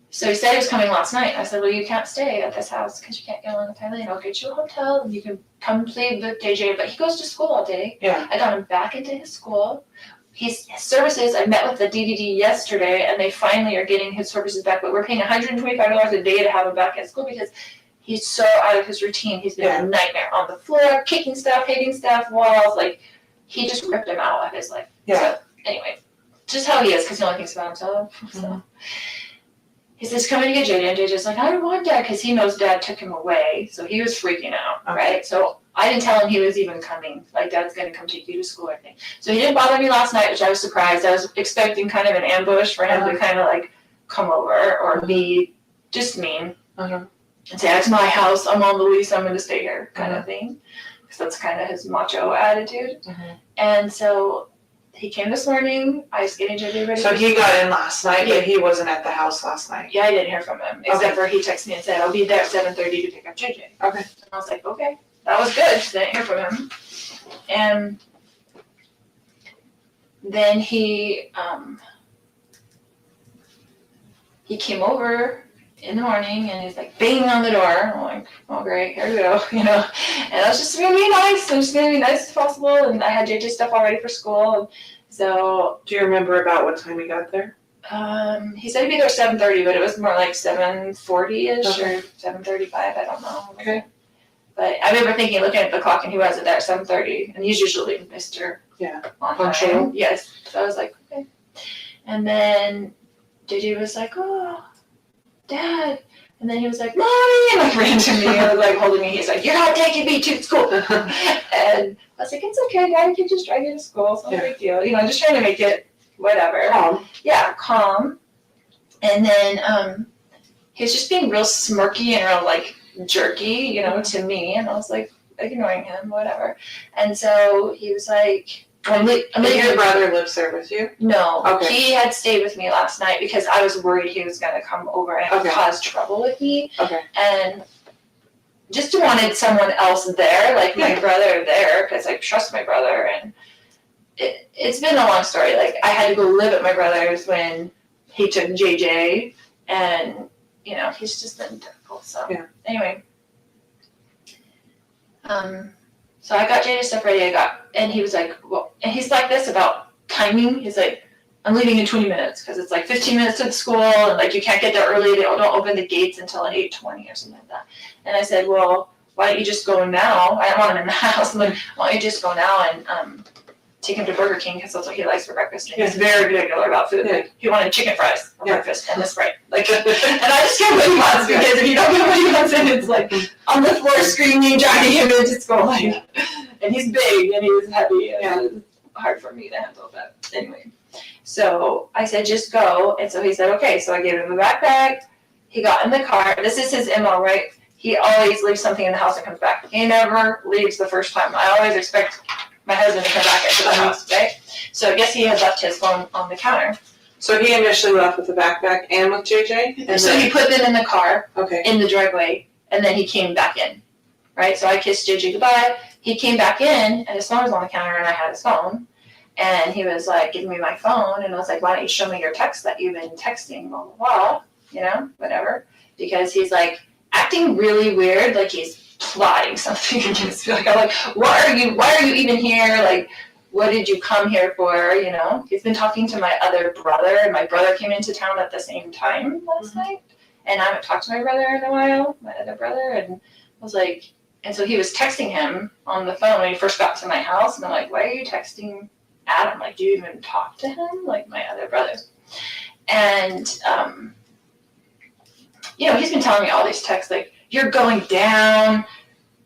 So he said he was coming last night. I said, well, you can't stay at this house because you can't get along with Tylee. I'll get you a hotel and you can come play with JJ. But he goes to school all day. Yeah. I got him back into his school. His services, I met with the DDD yesterday, and they finally are getting his services back, but we're paying $125 a day to have him back in school because he's so out of his routine. He's been a nightmare on the floor, kicking stuff, hitting stuff, walls, like, he just ripped him out of his life. Yeah. So, anyway, just how he is, because he only thinks about himself. So. He says, coming to get JJ, and JJ's like, I don't want Dad, because he knows Dad took him away, so he was freaking out, right? So I didn't tell him he was even coming, like, Dad's gonna come take you to school or anything. So he didn't bother me last night, which I was surprised. I was expecting kind of an ambush for him to kind of like come over or be just mean and say, it's my house, I'm on the lease, I'm gonna stay here, kind of thing. Because that's kind of his macho attitude. And so he came this morning, I was getting JJ ready. So he got in last night, but he wasn't at the house last night. Yeah, I didn't hear from him, except for he texted me and said, I'll be there at 7:30 to pick up JJ. Okay. And I was like, okay, that was good, just didn't hear from him. And then he came over in the morning and he's like banging on the door. I'm like, oh great, here we go, you know. And I was just gonna be nice, I'm just gonna be nice as possible. And I had JJ stuff all ready for school. And so Do you remember about what time he got there? he said he'd be there at 7:30, but it was more like 7:40-ish Okay. or 7:35, I don't know. Okay. But I remember thinking, looking at the clock, and he wasn't there at 7:30, and he's usually Mr. On Punctual. time. Yes. So I was like, okay. And then JJ was like, oh, Dad. And then he was like, Mommy, and like ran to me and was like holding me. He's like, you're not taking me to school. And I was like, it's okay, Dad, can just drive you to school. It's no big deal. You know, just trying to make it whatever. Calm. Yeah, calm. And then he was just being real smirky and real like jerky, you know, to me. And I was like ignoring him, whatever. And so he was like, Did your brother lives there with you? No, Okay. he had stayed with me last night because I was worried he was gonna come over and Okay. cause trouble with me. Okay. And just wanted someone else there, like my brother there, because I trust my brother. And it's been a long story. Like I had to go live at my brother's when he took JJ, and you know he's just been difficult. So anyway, so I got JJ stuff ready. And he was like, well, and he's like this about timing. He's like, I'm leaving in 20 minutes because it's like 15 minutes to the school and like you can't get there early. They don't open the gates until 8:20 or something like that. And I said, well, why don't you just go now? I don't want him in the house. I'm like, why don't you just go now and take him to Burger King because that's what he likes for breakfast. And he's very particular about food. Like he wanted chicken fries for breakfast and a Sprite. Like, and I just get what he wants because if you don't get what he wants, then it's like on the floor screaming, dragging him into school. Like, and he's big and he's heavy. And it's hard for me to handle that. Anyway, so I said, just go. And so he said, okay. So I gave him a backpack. He got in the car. This is his MO, right? He always leaves something in the house and comes back. He never leaves the first time. I always expect my husband to come back into the house, right? So I guess he had left his phone on the counter. So he initially left with the backpack and with JJ? And so he put them in the car, Okay. in the driveway, and then he came back in, right? So I kissed JJ goodbye. He came back in, and his phone was on the counter, and I had his phone. And he was like, giving me my phone, and I was like, why don't you show me your text that you've been texting, blah, blah, blah, you know, whatever. Because he's like acting really weird, like he's plotting something against me. Like, I'm like, why are you even here? Like, what did you come here for? You know, he's been talking to my other brother, and my brother came into town at the same time last night. And I haven't talked to my brother in a while, my other brother, and I was like, and so he was texting him on the phone when he first got to my house, and I'm like, why are you texting Adam? Like, do you even talk to him? Like, my other brother. And, you know, he's been telling me all these texts, like, you're going down,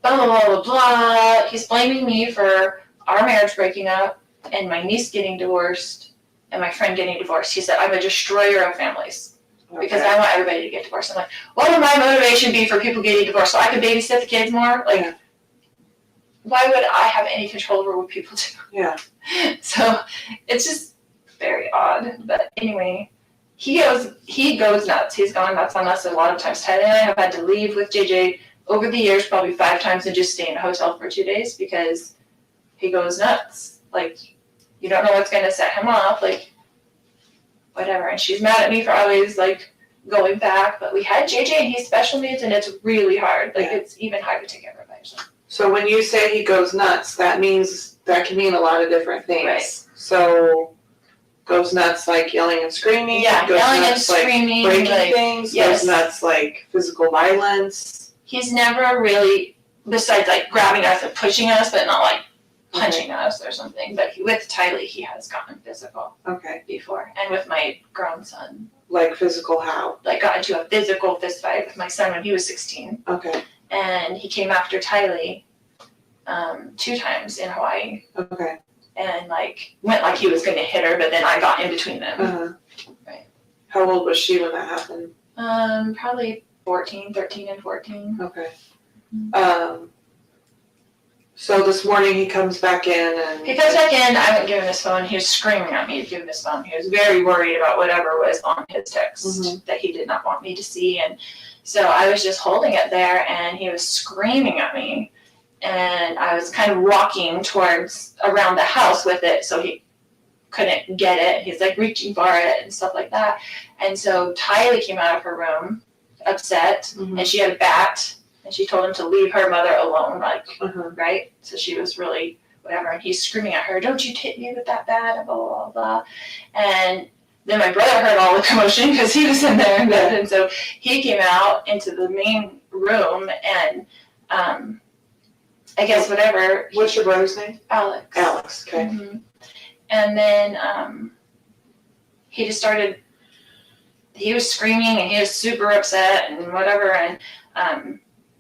blah, blah, blah, blah, blah. He's blaming me for our marriage breaking up and my niece getting divorced and my friend getting divorced. He said, I'm a destroyer of families. Because I want everybody to get divorced. I'm like, what would my motivation be for people getting divorced? So I could babysit the kids more? Like, why would I have any control over what people do? Yeah. So it's just very odd. But anyway, he goes nuts. He's gone nuts on us a lot of times. Tylee and I have had to leave with JJ over the years probably 5 times and just stay in a hotel for 2 days because he goes nuts. Like, you don't know what's going to set him off. Like, whatever, and she's mad at me for always like going back, but we had JJ and he's special needs and it's really hard. Like it's even hard to take care of it by yourself. So when you say he goes nuts, that can mean a lot of different things. Right. So goes nuts like yelling and screaming. Yeah, goes yelling nuts, and screaming, like breaking like, things. yes. Goes nuts like physical violence. He's never really, besides like grabbing us and pushing us, but not like punching us or something. But with Tylee, he has gotten physical before, and with my grown son. Like physical how? Like got into a physical fist fight with my son when he was 16. Okay. And he came after Tylee 2 times in Hawaii. Okay. And like went like he was going to hit her, but then I got in between them. Uh-huh. Right. How old was she when that happened? Probably 13 and 14. Okay. So this morning he comes back in and... He comes back in, I haven't given his phone. He was screaming at me to give him his phone. He was very worried about whatever was on his text that he did not want me to see. And so I was just holding it there and he was screaming at me. And I was kind of walking towards around the house with it so he couldn't get it. He's like reaching for it and stuff like that. And so Tylee came out of her room upset and she had a bat. And she told him to leave her mother alone, like, right? So she was really whatever. And he's screaming at her, don't you hit me with that bat, and blah, blah, blah, blah. And then my brother heard all the commotion because he was in there. And so he came out into the main room and I guess whatever. What's your brother's name? Alex. Alex, okay. And then he just started, he was screaming and he was super upset and whatever. And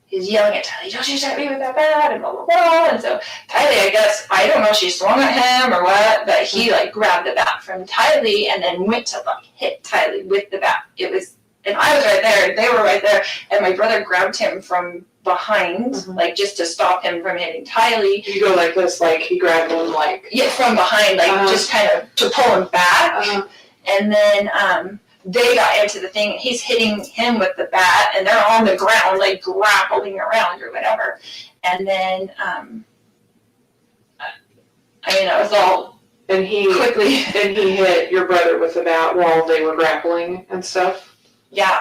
he's yelling at Tylee, don't you hit me with that bat, and blah, blah, blah. And so Tylee, I guess, I don't know if she swung at him or what, but he like grabbed the bat from Tylee and then went to like hit Tylee with the bat. It was, and I was right there, and they were right there, and my brother grabbed him from behind, like just to stop him from hitting Tylee. You go like this, like he grabbed him like... Yeah, from behind, like just kind of to pull him back. And then they got into the thing, and he's hitting him with the bat, and they're on the ground, like grappling around or whatever. And then, I mean, it was all and he quickly. And he hit your brother with the bat while they were grappling and stuff? Yeah,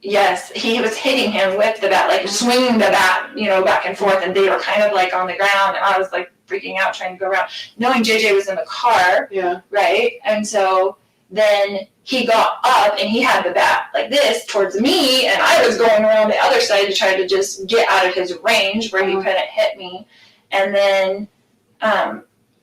yes, he was hitting him with the bat, like swinging the bat, you know, back and forth, and they were kind of like on the ground, and I was like freaking out trying to go around, knowing JJ was in the car, right? And so then he got up and he had the bat like this towards me, and I was going around the other side to try to just get out of his range where he couldn't hit me. And then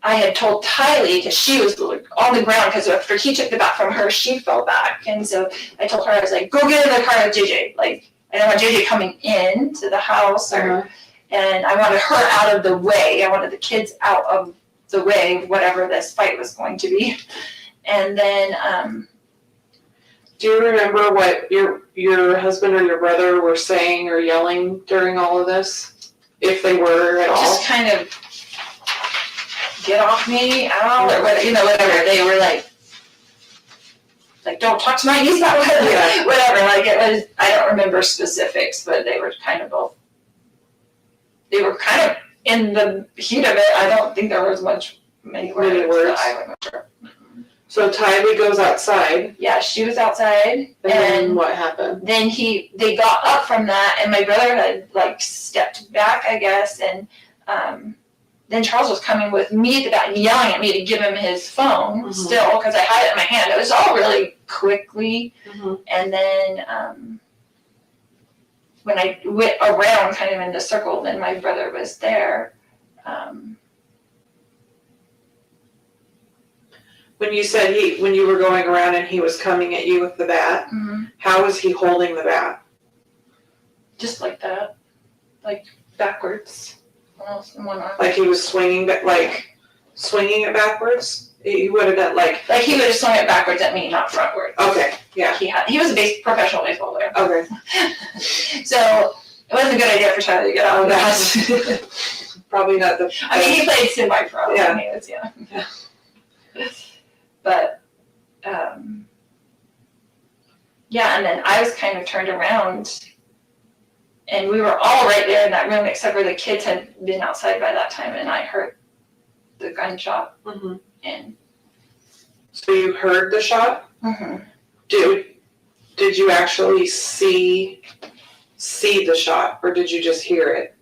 I had told Tylee, because she was on the ground, because after he took the bat from her, she fell back. And so I told her, I was like, go get in the car with JJ. Like, I don't want JJ coming in to the house, or, and I wanted her out of the way. I wanted the kids out of the way of whatever this fight was going to be. And then, do you remember what your husband or your brother were saying or yelling during all of this? If they were at all? Just kind of, get off me, ow, or whatever, you know, whatever. They were like, don't talk to my niece that way, whatever. Like, it was, I don't remember specifics, but they were kind of both, they were kind of in the heat of it. I don't think there was many words that I remember. So Tylee goes outside. Yeah, she was outside. And then what happened? Then they got up from that, and my brother had like stepped back, I guess, and then Charles was coming with me at the back, yelling at me to give him his phone Mhm. still, because I had it in my hand. It was all really quickly. Mhm. And then when I went around kind of in the circle, then my brother was there. When you said when you were going around and he was coming at you with the bat, how was he holding the bat? Just like that, like backwards. Almost in one arm. Like he was swinging it backwards? He would have done like He would have swung it backwards at me, not frontward. okay, yeah. He was a professional baseball player. Okay. So it wasn't a good idea for Tylee to get out of the house. Probably not the I mean, he played semi-pro Yeah. when he was young. Yeah. But, yeah, and then I was kind of turned around, and we were all right there in that room, except for the kids had been outside by that time, and I heard the gunshot. Mhm. And So you heard the shot? Did you actually see the shot, or did you just hear it?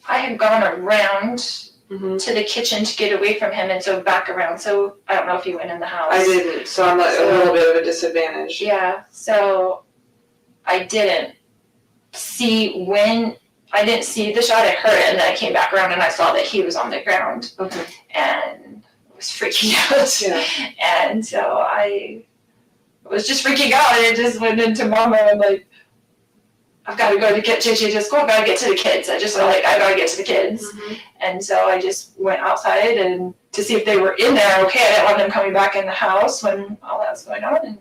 I had gone around Mm-hmm. to the kitchen to get away from him, and so back around. So I don't know if he went in the house. I didn't, so I'm a little bit of a disadvantage. Yeah, so I didn't see the shot. I heard it, and then I came back around and I saw that he was on the ground. Okay. And I was freaking out. Yeah. And so I was just freaking out, and it just went into Mama. I'm like, I've got to go to get JJ to school. I've got to get to the kids. I just felt like I got to get to the kids. Mm-hmm. And so I just went outside and to see if they were in there okay. I didn't want them coming back in the house when all that was going on.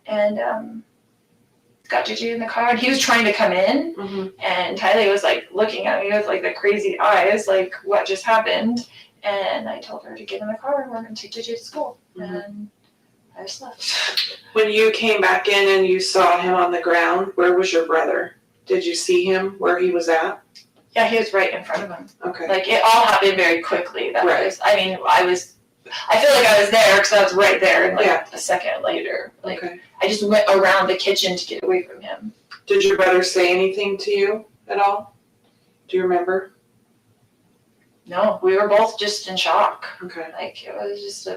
And got JJ in the car, and he was trying to come in. Mm-hmm. And Tylee was like looking at me with like the crazy eyes, like what just happened. And I told her to get in the car and we're going to take JJ to school. Mm-hmm. And I just left. When you came back in and you saw him on the ground, where was your brother? Did you see him where he was at? Yeah, he was right in front of him. Okay. Like it all happened very quickly. That Right. was, I feel like I was there because I was right there, and like Yeah. a second later, like Okay. I just went around the kitchen to get away from him. Did your brother say anything to you at all? Do you remember? No, we were both just in shock. Okay. Like it was just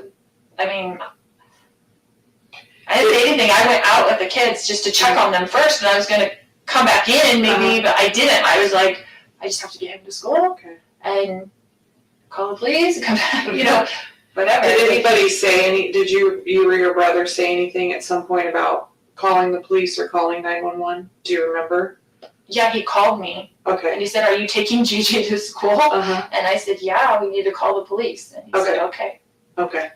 I didn't say anything. I went out with the kids just to check on them first, and I was gonna come back in maybe, but I didn't. I was like, I just have to get him to school Okay. and call the police and come back, whatever. Did anybody say did you or your brother say anything at some point about calling the police or calling 911? Do you remember? Yeah, he called me and Okay. he said, "Are you taking JJ to school?" Uh-huh. And I said, "Yeah, we need to call the police." And he said, "Okay." Okay.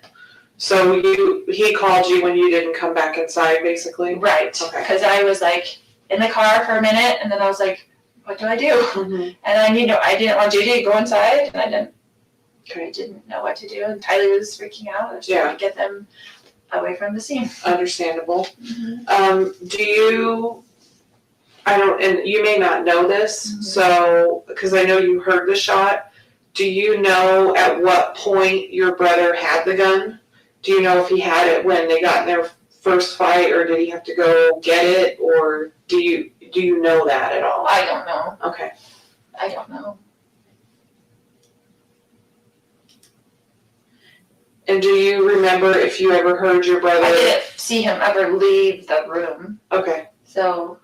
So he called you when you didn't come back inside, basically? Right. Okay. Because I was like in the car for a minute, and then I was like, "What do I do?" Mm-hmm. And I didn't want JJ to go inside, and I Okay. didn't know what to do. And Tylee was freaking out. I was trying to get them away from the scene. Understandable. Mm-hmm. And you may not know this, Mhm. so, because I know you heard the shot, do you know at what point your brother had the gun? Do you know if he had it when they got in their first fight, or did he have to go get it, or do you know that at all? I don't know. Okay. I don't know. And do you remember if you ever heard your brother? I didn't see him ever leave the room. Okay. So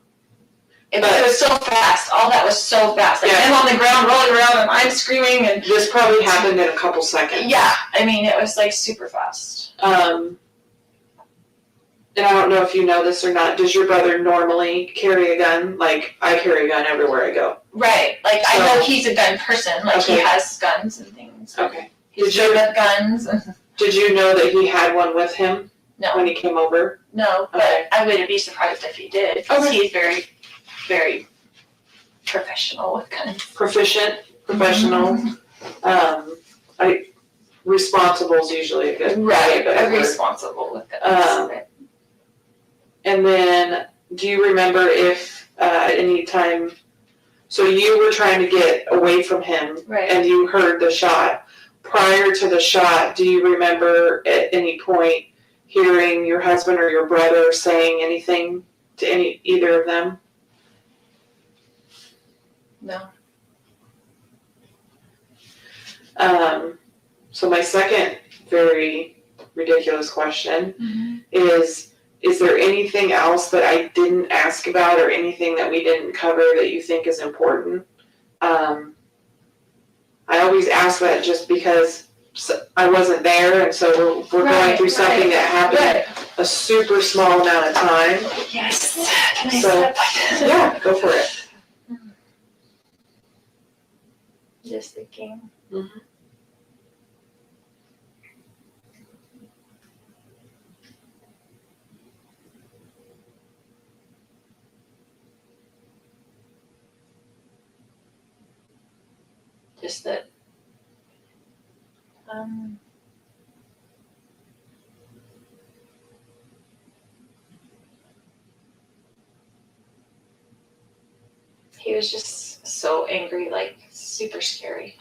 it was so fast. All that was so fast. Like Yeah. him on the ground rolling around and I'm screaming and This probably happened in a couple seconds. yeah, I mean it was like super fast. And I don't know if you know this or not, does your brother normally carry a gun? Like, I carry a gun everywhere I go. Right. Like I know he's a gun person. Like he Okay. has guns and things. Okay. He's good with guns. And Did you know that he had one with him when no, he came over? no, but Okay. I wouldn't be surprised if he did. 'Cause Okay. he's very, very professional with guns. Proficient, professional. Responsible is usually a good Right, word. responsible with guns. And then, do you remember if any time, so you were trying to get away from him Right. and you heard the shot. Prior to the shot, do you remember at any point hearing your husband or your brother saying anything to either of them? No. So my second very ridiculous question is there anything else that I didn't ask about or anything that we didn't cover that you think is important? I always ask that just because I wasn't there, and so we're going through something that happened a super small amount of time. Yes. Can I So, step? yeah, go for it. Just thinking. Mhm. Just that. He was just so angry, like super scary.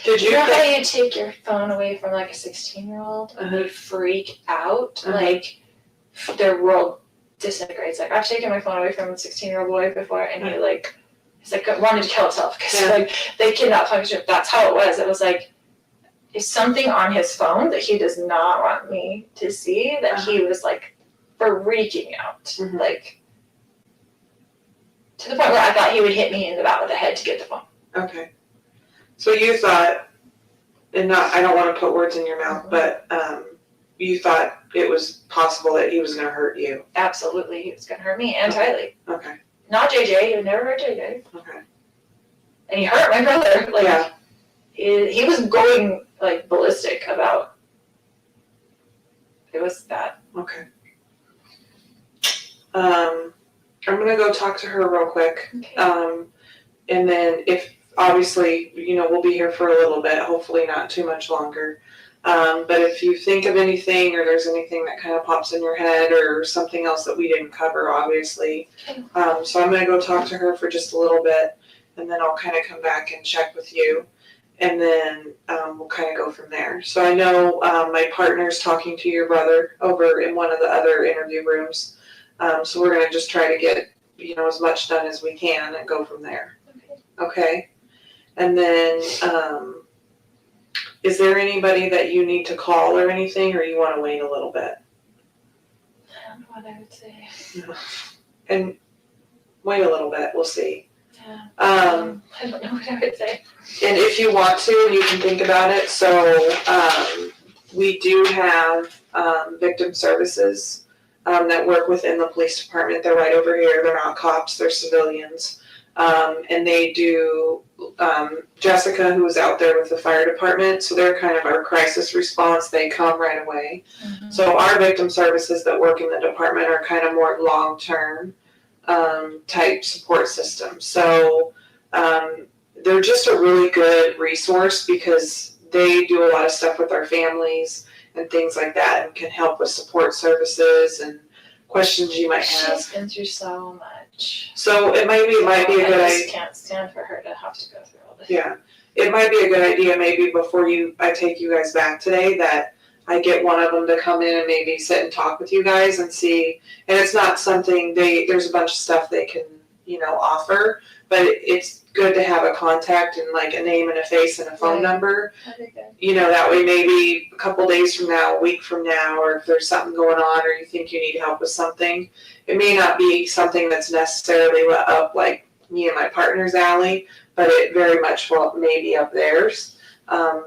Did You you know how think, you take your phone away from like a 16-year-old and they freak out? Uh-huh. Like their world disintegrates. Like I've taken my phone away from a 16-year-old boy before, and he's like wanted to kill himself because like they kidnapped him. That's how it was. It was like it's something on his phone that he does not want me to see. That he was like freaking out, like to the point where I thought he would hit me in the back of the head to get the phone. okay. So you thought, and I don't want to put words in your mouth, but you thought it was possible that he was going to hurt you. Absolutely, he was gonna hurt me and Tylee. Okay. Not JJ. He would never hurt JJ. Okay. And he hurt my brother. Like Yeah. he was going like ballistic about. It was bad. Okay. I'm gonna go talk to her real quick. Okay. And then if obviously, we'll be here for a little bit, hopefully not too much longer. But if you think of anything or there's anything that kind of pops in your head or something else that we didn't cover, obviously. So I'm gonna go talk to her for just a little bit, and then I'll kind of come back and check with you. And then we'll kind of go from there. So I know my partner's talking to your brother over in one of the other interview rooms. So we're going to just try to get, as much done as we can and go from there. Okay? And then is there anybody that you need to call or anything, or you want to wait a little bit? I don't know what I would say. And wait a little bit. We'll see. Yeah. I don't know what I would say. And if you want to, you can think about it. So we do have victim services that work within the police department. They're right over here. They're not cops, they're civilians. And they do, Jessica, who was out there with the fire department, so they're kind of our crisis response. They come right away. So our victim services that work in the department are kind of more long-term type support system. So they're just a really good resource because they do a lot of stuff with our families and things like that, and can help with support services and questions you might have. She's been through so much. So it might be a good idea. I just can't stand for her to have to go through all this. Yeah, it might be a good idea maybe before I take you guys back today that I get one of them to come in and maybe sit and talk with you guys and see. And it's not something there's a bunch of stuff they can, offer, but it's good to have a contact and like a name and a face and a phone number. That'd be good. That way maybe a couple days from now, a week from now, or if there's something going on or you think you need help with something, it may not be something that's necessarily up like me and my partner's alley, but it very much may be up theirs.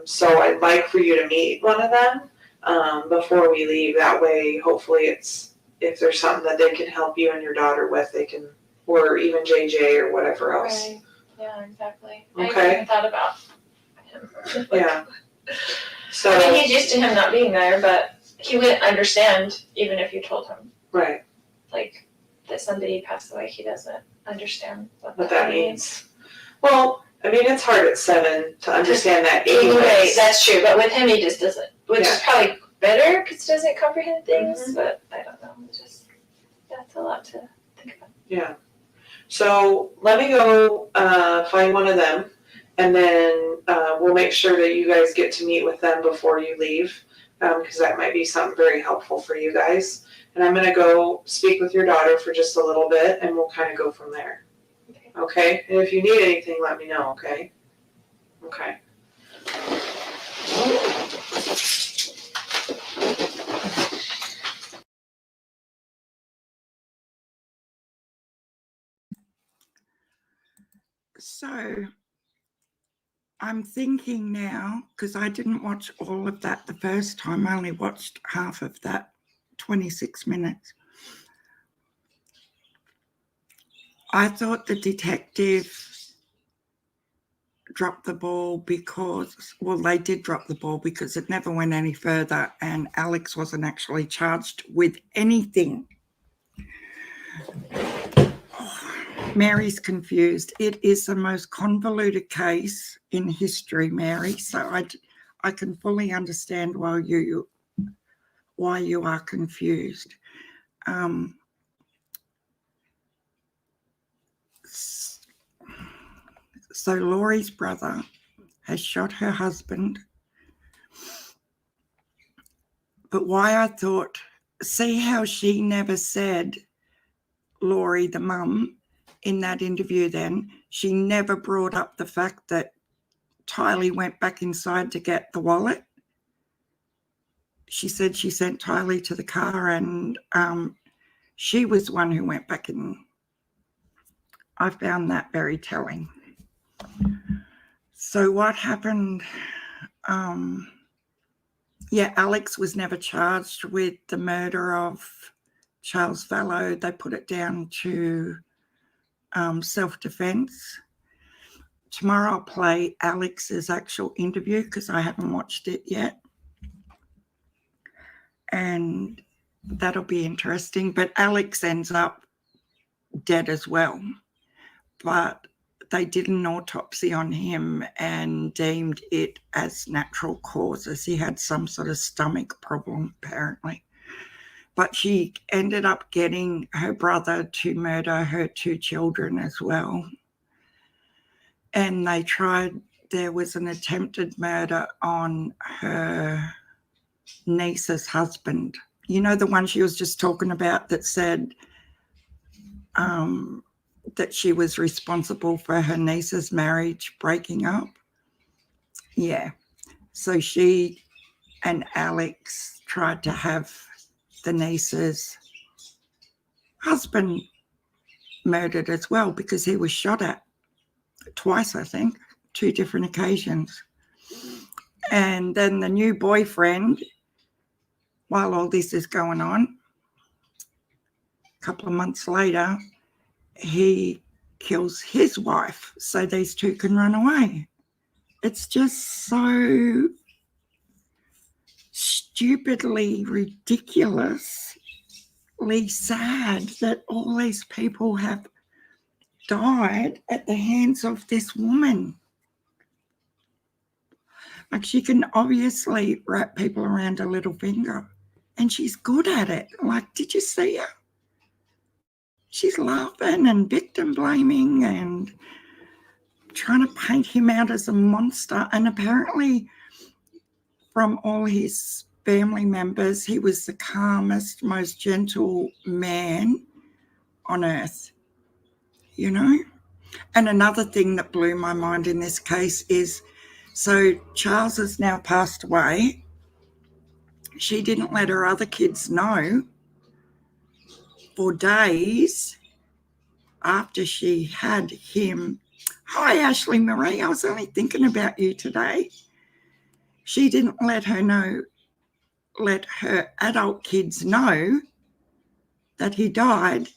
So I'd like for you to meet one of them before we leave. That way, hopefully if there's something that they can help you and your daughter with, they can, or even JJ or whatever else. Right. Yeah, exactly. Okay. I haven't even thought about him. Yeah. So. I mean, he's used to him not being there, but he wouldn't understand even if you told him. Right. Like, that somebody passed away, he doesn't understand What that means. Well, I mean, it's hard at 7 to understand that Anyway, that's true, but with him, he just doesn't, which is probably better because he doesn't comprehend things, but I don't know, that's a lot to think about. Yeah. So let me go find one of them, and then we'll make sure that you guys get to meet with them before you leave, because that might be something very helpful for you guys. And I'm going to go speak with your daughter for just a little bit, and we'll kind of go from there. Okay? And if you need anything, let me know, okay? Okay. So I'm thinking now, because I didn't watch all of that the first time, I only watched half of that, 26 minutes. I thought the detective dropped the ball because, well, they did drop the ball because it never went any further and Alex wasn't actually charged with anything. Mary's confused. It is the most convoluted case in history, Mary. So I can fully understand why you are confused. So Laurie's brother has shot her husband. But why I thought, see how she never said, Laurie, the mum, in that interview then, she never brought up the fact that Tylee went back inside to get the wallet. She said she sent Tylee to the car and she was the one who went back in. I found that very telling. So what happened? Yeah, Alex was never charged with the murder of Charles Vallow. They put it down to self-defense. Tomorrow I'll play Alex's actual interview because I haven't watched it yet. And that'll be interesting. But Alex ends up dead as well. But they did an autopsy on him and deemed it as natural causes. He had some sort of stomach problem, apparently. But she ended up getting her brother to murder her 2 children as well. And they tried, there was an attempted murder on her niece's husband. You know, the one she was just talking about that said that she was responsible for her niece's marriage breaking up? Yeah. So she and Alex tried to have the niece's husband murdered as well because he was shot at twice, I think, 2 different occasions. And then the new boyfriend, while all this is going on, a couple of months later, he kills his wife so these 2 can run away. It's just so stupidly, ridiculously sad that all these people have died at the hands of this woman. Like, she can obviously wrap people around her little finger and she's good at it. Like, did you see her? She's laughing and victim blaming and trying to paint him out as a monster. And apparently from all his family members, he was the calmest, most gentle man on earth, you know? And another thing that blew my mind in this case is, so Charles has now passed away. She didn't let her other kids know for days after she had him. Hi, Ashley Marie. I was only thinking about you today. She didn't let her adult kids know that he died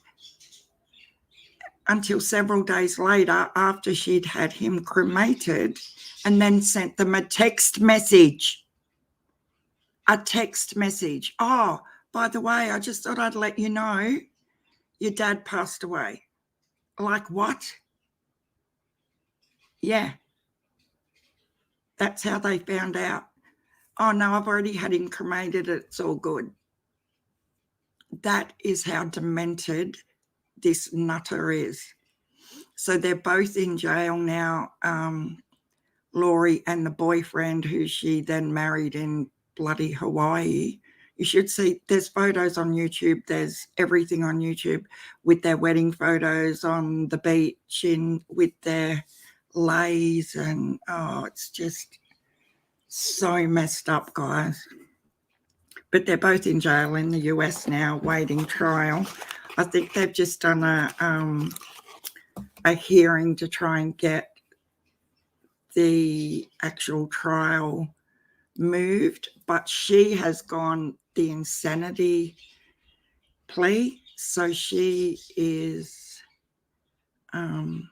until several days later after she'd had him cremated, and then sent them a text message. A text message. Oh, by the way, I just thought I'd let you know your dad passed away. Like, what? Yeah. That's how they found out. Oh, no, I've already had him cremated. It's all good. That is how demented this nutter is. So they're both in jail now, Laurie and the boyfriend who she then married in bloody Hawaii. You should see, there's photos on YouTube. There's everything on YouTube with their wedding photos on the beach with their leis, and oh, it's just So messed up, guys. But they're both in jail in the US now, waiting trial. I think they've just done a hearing to try and get the actual trial moved, but she has gone the insanity plea. So she is, you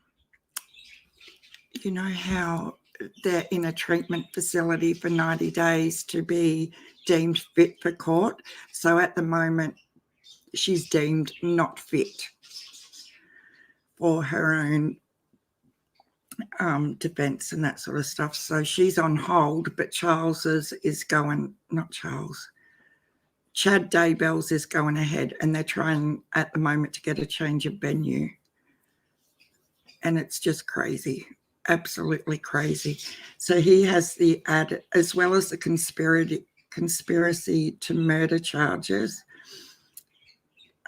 know how they're in a treatment facility for 90 days to be deemed fit for court. So at the moment, she's deemed not fit for her own defense and that sort of stuff. So she's on hold, but Charles's is going, not Charles, Chad Daybell's is going ahead, and they're trying at the moment to get a change of venue. And it's just crazy, absolutely crazy. So he has the ad, as well as the conspiracy to murder charges.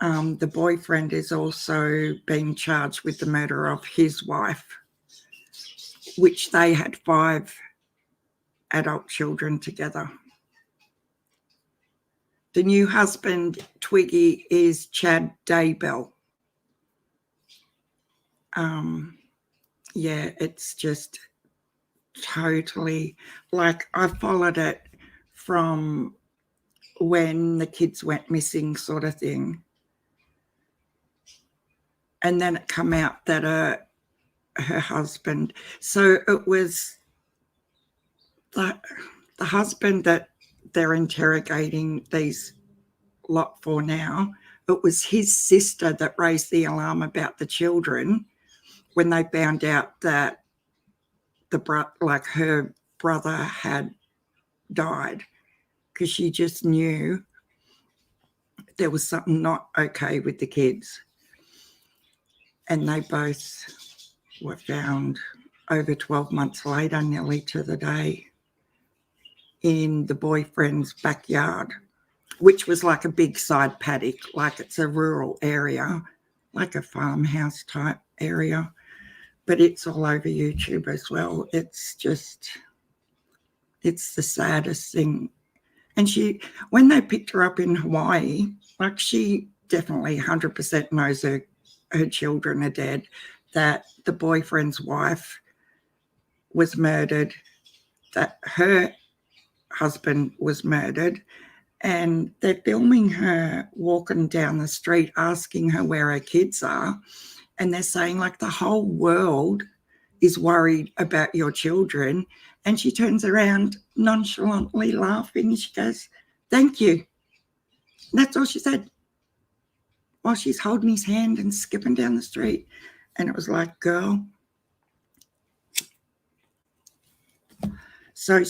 The boyfriend is also being charged with the murder of his wife, which they had 5 adult children together. The new husband, Twiggy, is Chad Daybell. Yeah, it's just totally, like, I followed it from when the kids went missing, sort of thing. And then it come out that her husband, so it was the husband that they're interrogating these lot for now. It was his sister that raised the alarm about the children when they found out that her brother had died, because she just knew there was something not okay with the kids. And they both were found over 12 months later, nearly to the day, in the boyfriend's backyard, which was like a big side paddock, like it's a rural area, like a farmhouse type area. But it's all over YouTube as well. It's just, it's the saddest thing. And when they picked her up in Hawaii, like, she definitely 100% knows her children are dead, that the boyfriend's wife was murdered, that her husband was murdered, and they're filming her walking down the street asking her where her kids are. And they're saying, like, the whole world is worried about your children. And she turns around nonchalantly laughing, and she goes, "Thank you." And that's all she said, while she's holding his hand and skipping down the street. And it was like, girl, so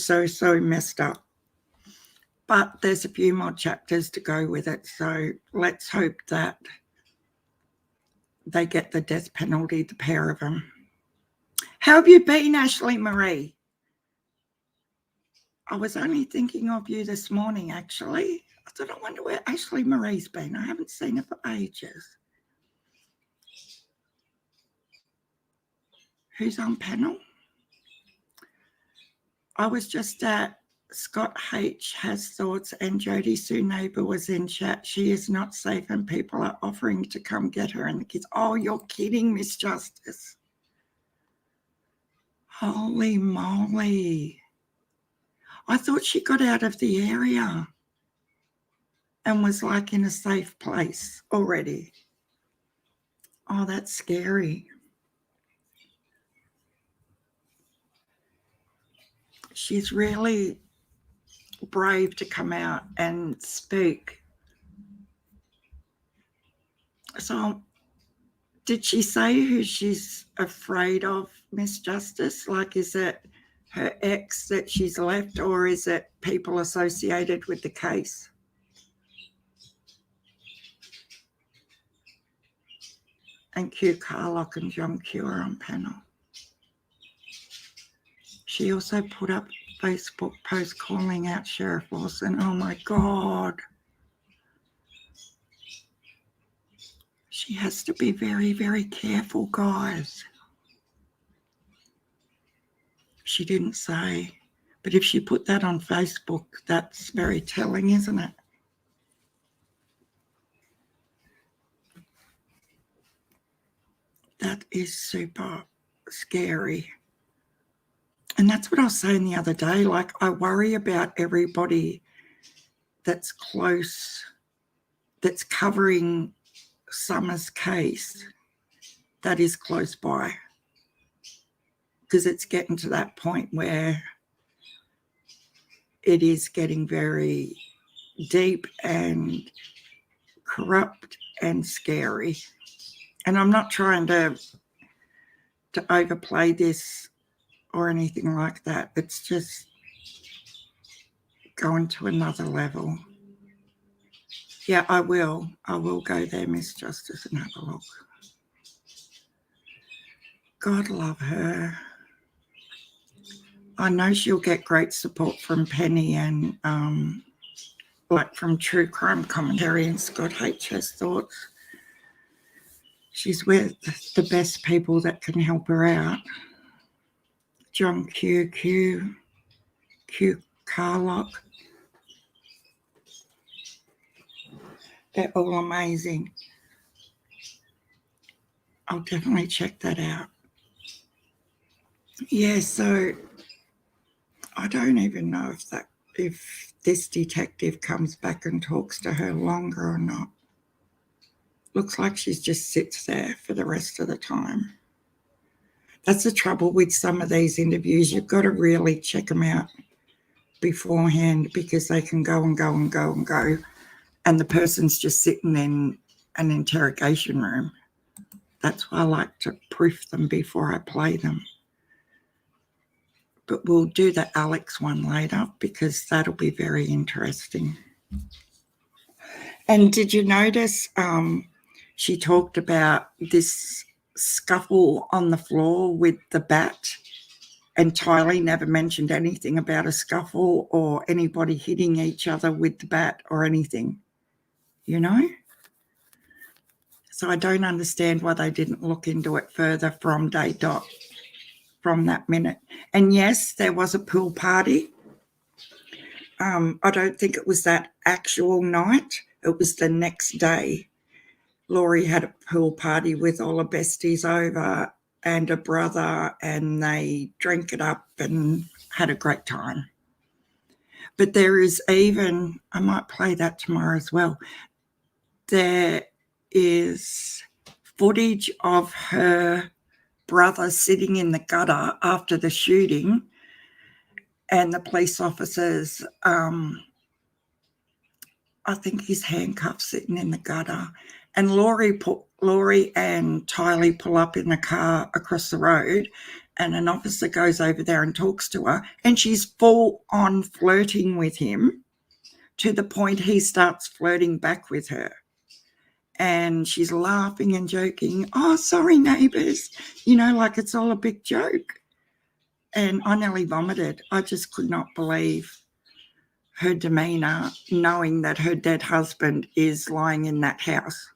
messed up. But there's a few more chapters to go with it. So let's hope that they get the death penalty, the pair of them. How have you been, Ashley Marie? I was only thinking of you this morning, actually. I thought, I wonder where Ashley Marie's been. I haven't seen her for ages. Who's on panel? I was just at Scott H. Has Thoughts, and Jodie Sue Neighbour was in chat. She is not safe and people are offering to come get her and the kids. Oh, you're kidding, Miss Justice. Holy moly. I thought she got out of the area and was like in a safe place already. Oh, that's scary. She's really brave to come out and speak. So did she say who she's afraid of, Miss Justice? Like, is it her ex that she's left, or is it people associated with the case? And Q Carlock and John Q are on panel. She also put up a Facebook post calling out Sheriff Wilson. Oh my God. She has to be very, very careful, guys. She didn't say, But if she put that on Facebook, that's very telling, isn't it? That is super scary. And that's what I was saying the other day. Like, I worry about everybody that's close, that's covering Summer's case, that is close by. Because it's getting to that point where it is getting very deep and corrupt and scary. And I'm not trying to overplay this or anything like that. It's just going to another level. Yeah, I will go there, Miss Justice, and have a look. God love her. I know she'll get great support from Penny and like from True Crime Commentary and Scott H.S. Thoughts. She's with the best people that can help her out. John Q Carlock. They're all amazing. I'll definitely check that out. Yeah, so I don't even know if this detective comes back and talks to her longer or not. Looks like she just sits there for the rest of the time. That's the trouble with some of these interviews. You've got to really check them out beforehand because they can go and go and go and go. And the person's just sitting in an interrogation room. That's why I like to proof them before I play them. But we'll do the Alex one later because that'll be very interesting. And did you notice she talked about this scuffle on the floor with the bat, and Tylee never mentioned anything about a scuffle or anybody hitting each other with the bat or anything, you know? So I don't understand why they didn't look into it further from day dot, from that minute. And yes, there was a pool party. I don't think it was that actual night. It was the next day. Laurie had a pool party with all her besties over and a brother, and they drank it up and had a great time. But there is even, I might play that tomorrow as well, there is footage of her brother sitting in the gutter after the shooting, and the police officers, I think he's handcuffed sitting in the gutter. And Laurie and Tylee pull up in the car across the road, and an officer goes over there and talks to her, and she's full on flirting with him to the point he starts flirting back with her. And she's laughing and joking, oh, sorry, neighbours, you know, like it's all a big joke. And I nearly vomited. I just could not believe her demeanour, knowing that her dead husband is lying in that house.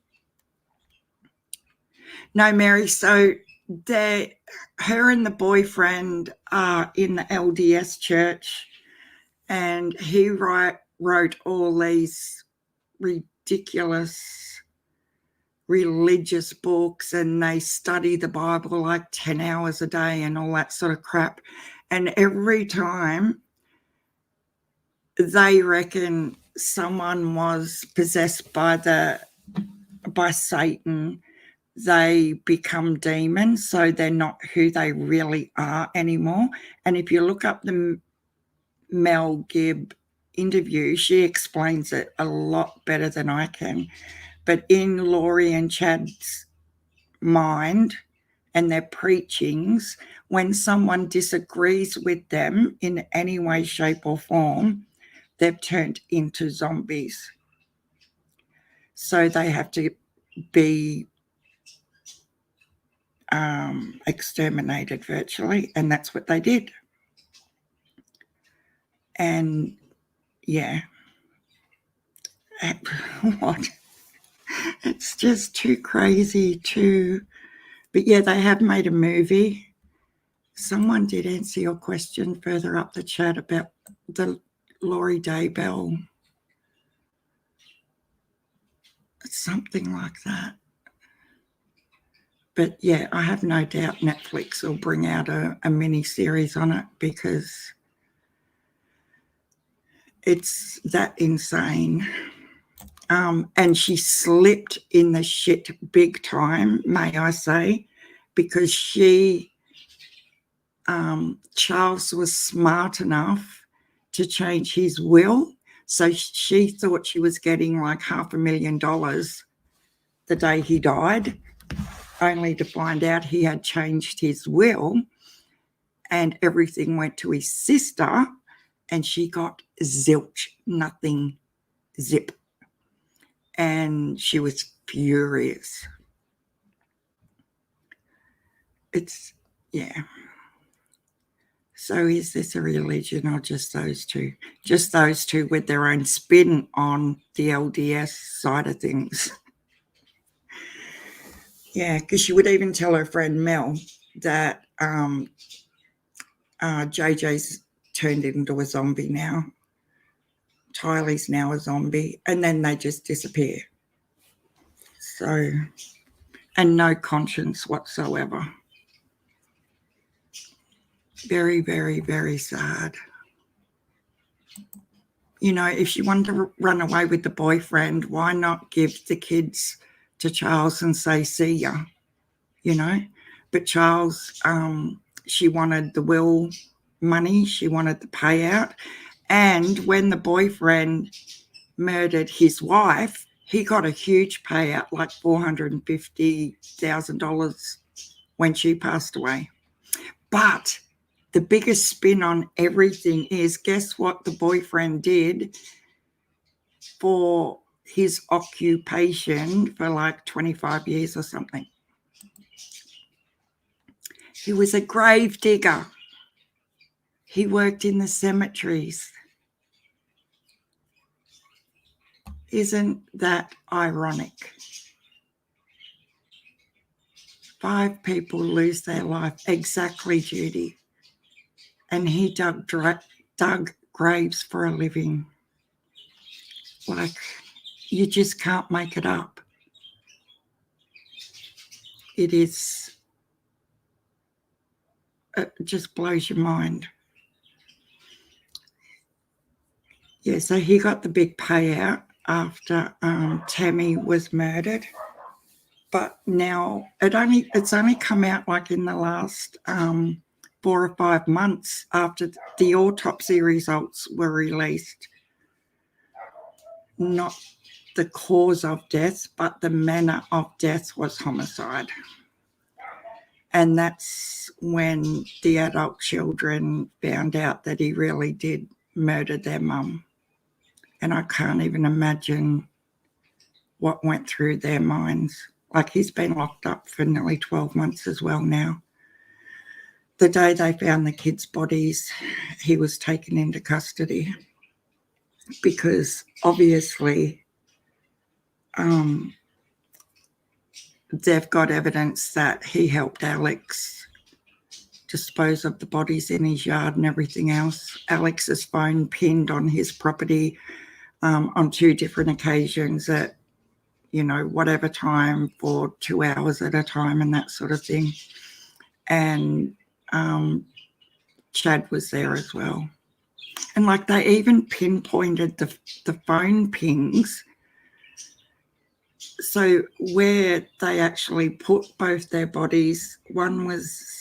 No, Mary, so her and the boyfriend are in the LDS church, and he wrote all these ridiculous religious books, and they study the Bible like 10 hours a day and all that sort of crap. And every time they reckon someone was possessed by Satan, they become demons, so they're not who they really are anymore. And if you look up the Mel Gibb interview, she explains it a lot better than I can. But in Laurie and Chad's mind and their preachings, when someone disagrees with them in any way, shape or form, they've turned into zombies. So they have to be exterminated virtually, and that's what they did. And yeah, what? It's just too crazy but yeah, they have made a movie. someone did answer your question further up the chat about the Laurie Daybell. Something like that. But yeah, I have no doubt Netflix will bring out a mini series on it because it's that insane. And she slipped in the shit big time, may I say, because Charles was smart enough to change his will. So she thought she was getting like $500,000 the day he died, only to find out he had changed his will and everything went to his sister and she got zilch, nothing, zip. And she was furious. It's, yeah. So is this a religion or just those two? Just those two with their own spin on the LDS side of things. Yeah, because she would even tell her friend Mel that JJ's turned into a zombie now. Tylee's now a zombie. And then they just disappear. So, and no conscience whatsoever. Very, very, very sad. You know, if she wanted to run away with the boyfriend, why not give the kids to Charles and say, see ya, you know? But Charles, she wanted the will money, she wanted the payout. And when the boyfriend murdered his wife, he got a huge payout, like $450,000 when she passed away. But the biggest spin on everything is, guess what the boyfriend did for his occupation for like 25 years or something? He was a grave digger. He worked in the cemeteries. Isn't that ironic? 5 people lose their life. Exactly, Judy. And he dug graves for a living. Like, you just can't make it up. It is, it just blows your mind. Yeah, so he got the big payout after Tammy was murdered. But now it's only come out like in the last 4 or 5 months after the autopsy results were released. Not the cause of death, but the manner of death was homicide. And that's when the adult children found out that he really did murder their mum. And I can't even imagine what went through their minds. Like, he's been locked up for nearly 12 months as well now. The day they found the kids' bodies, he was taken into custody because obviously they've got evidence that he helped Alex dispose of the bodies in his yard and everything else. Alex's phone pinned on his property on 2 different occasions at, you know, whatever time for 2 hours at a time and that sort of thing. And Chad was there as well. And like, they even pinpointed the phone pings. So where they actually put both their bodies, one was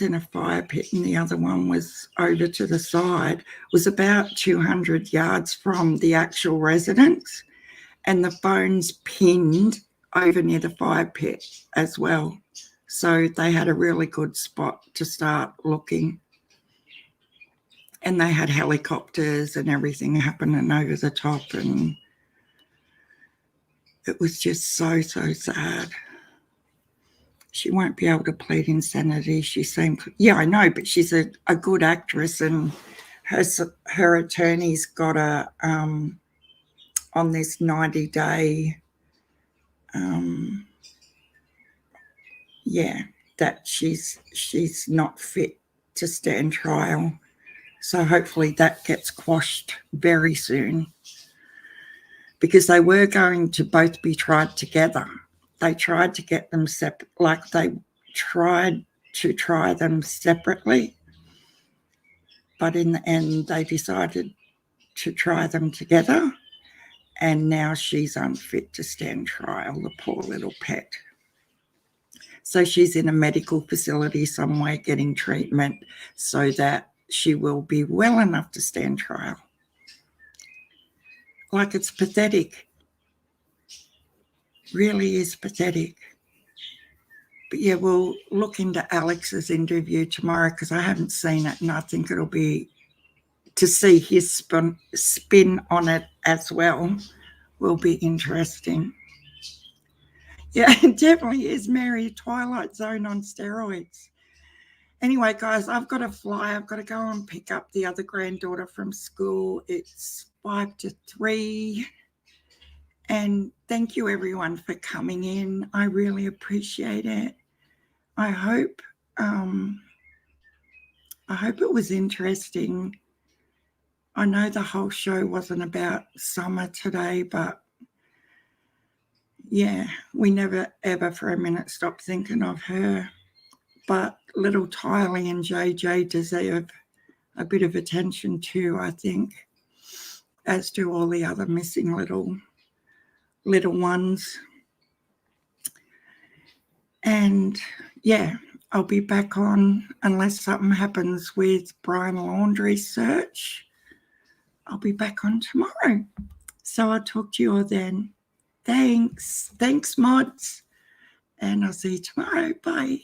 in a fire pit and the other one was over to the side, was about 200 yards from the actual residence. And the phone's pinned over near the fire pit as well. So they had a really good spot to start looking. And they had helicopters and everything happening over the top. And it was just so, so sad. She won't be able to plead insanity. She seemed, yeah, I know, but she's a good actress, and her attorney's got a, on this 90-day, yeah, that she's not fit to stand trial. So hopefully that gets quashed very soon, because they were going to both be tried together. They tried to get them separate, like they tried to try them separately, but in the end they decided to try them together, and now she's unfit to stand trial, the poor little pet. So she's in a medical facility somewhere getting treatment so that she will be well enough to stand trial. Like, it's pathetic. Really is pathetic. But yeah, we'll look into Alex's interview tomorrow, because I haven't seen it, and I think it'll be, to see his spin on it as well will be interesting. Yeah, it definitely is, Mary. Twilight Zone on steroids. Anyway, guys, I've got to fly. I've got to go and pick up the other granddaughter from school. It's 2 to 3. And thank you, everyone, for coming in. I really appreciate it. I hope it was interesting. I know the whole show wasn't about Summer today, but yeah, we never ever for a minute stopped thinking of her. But little Tylee and JJ deserve a bit of attention too, I think, as do all the other missing little ones. And yeah, I'll be back on, unless something happens with Brian Laundrie's search, I'll be back on tomorrow. So I'll talk to you all then. Thanks, mods. And I'll see you tomorrow. Bye.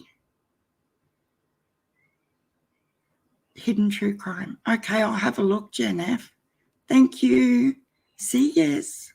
Hidden True Crime. Okay, I'll have a look, Jen F. Thank you. See yous.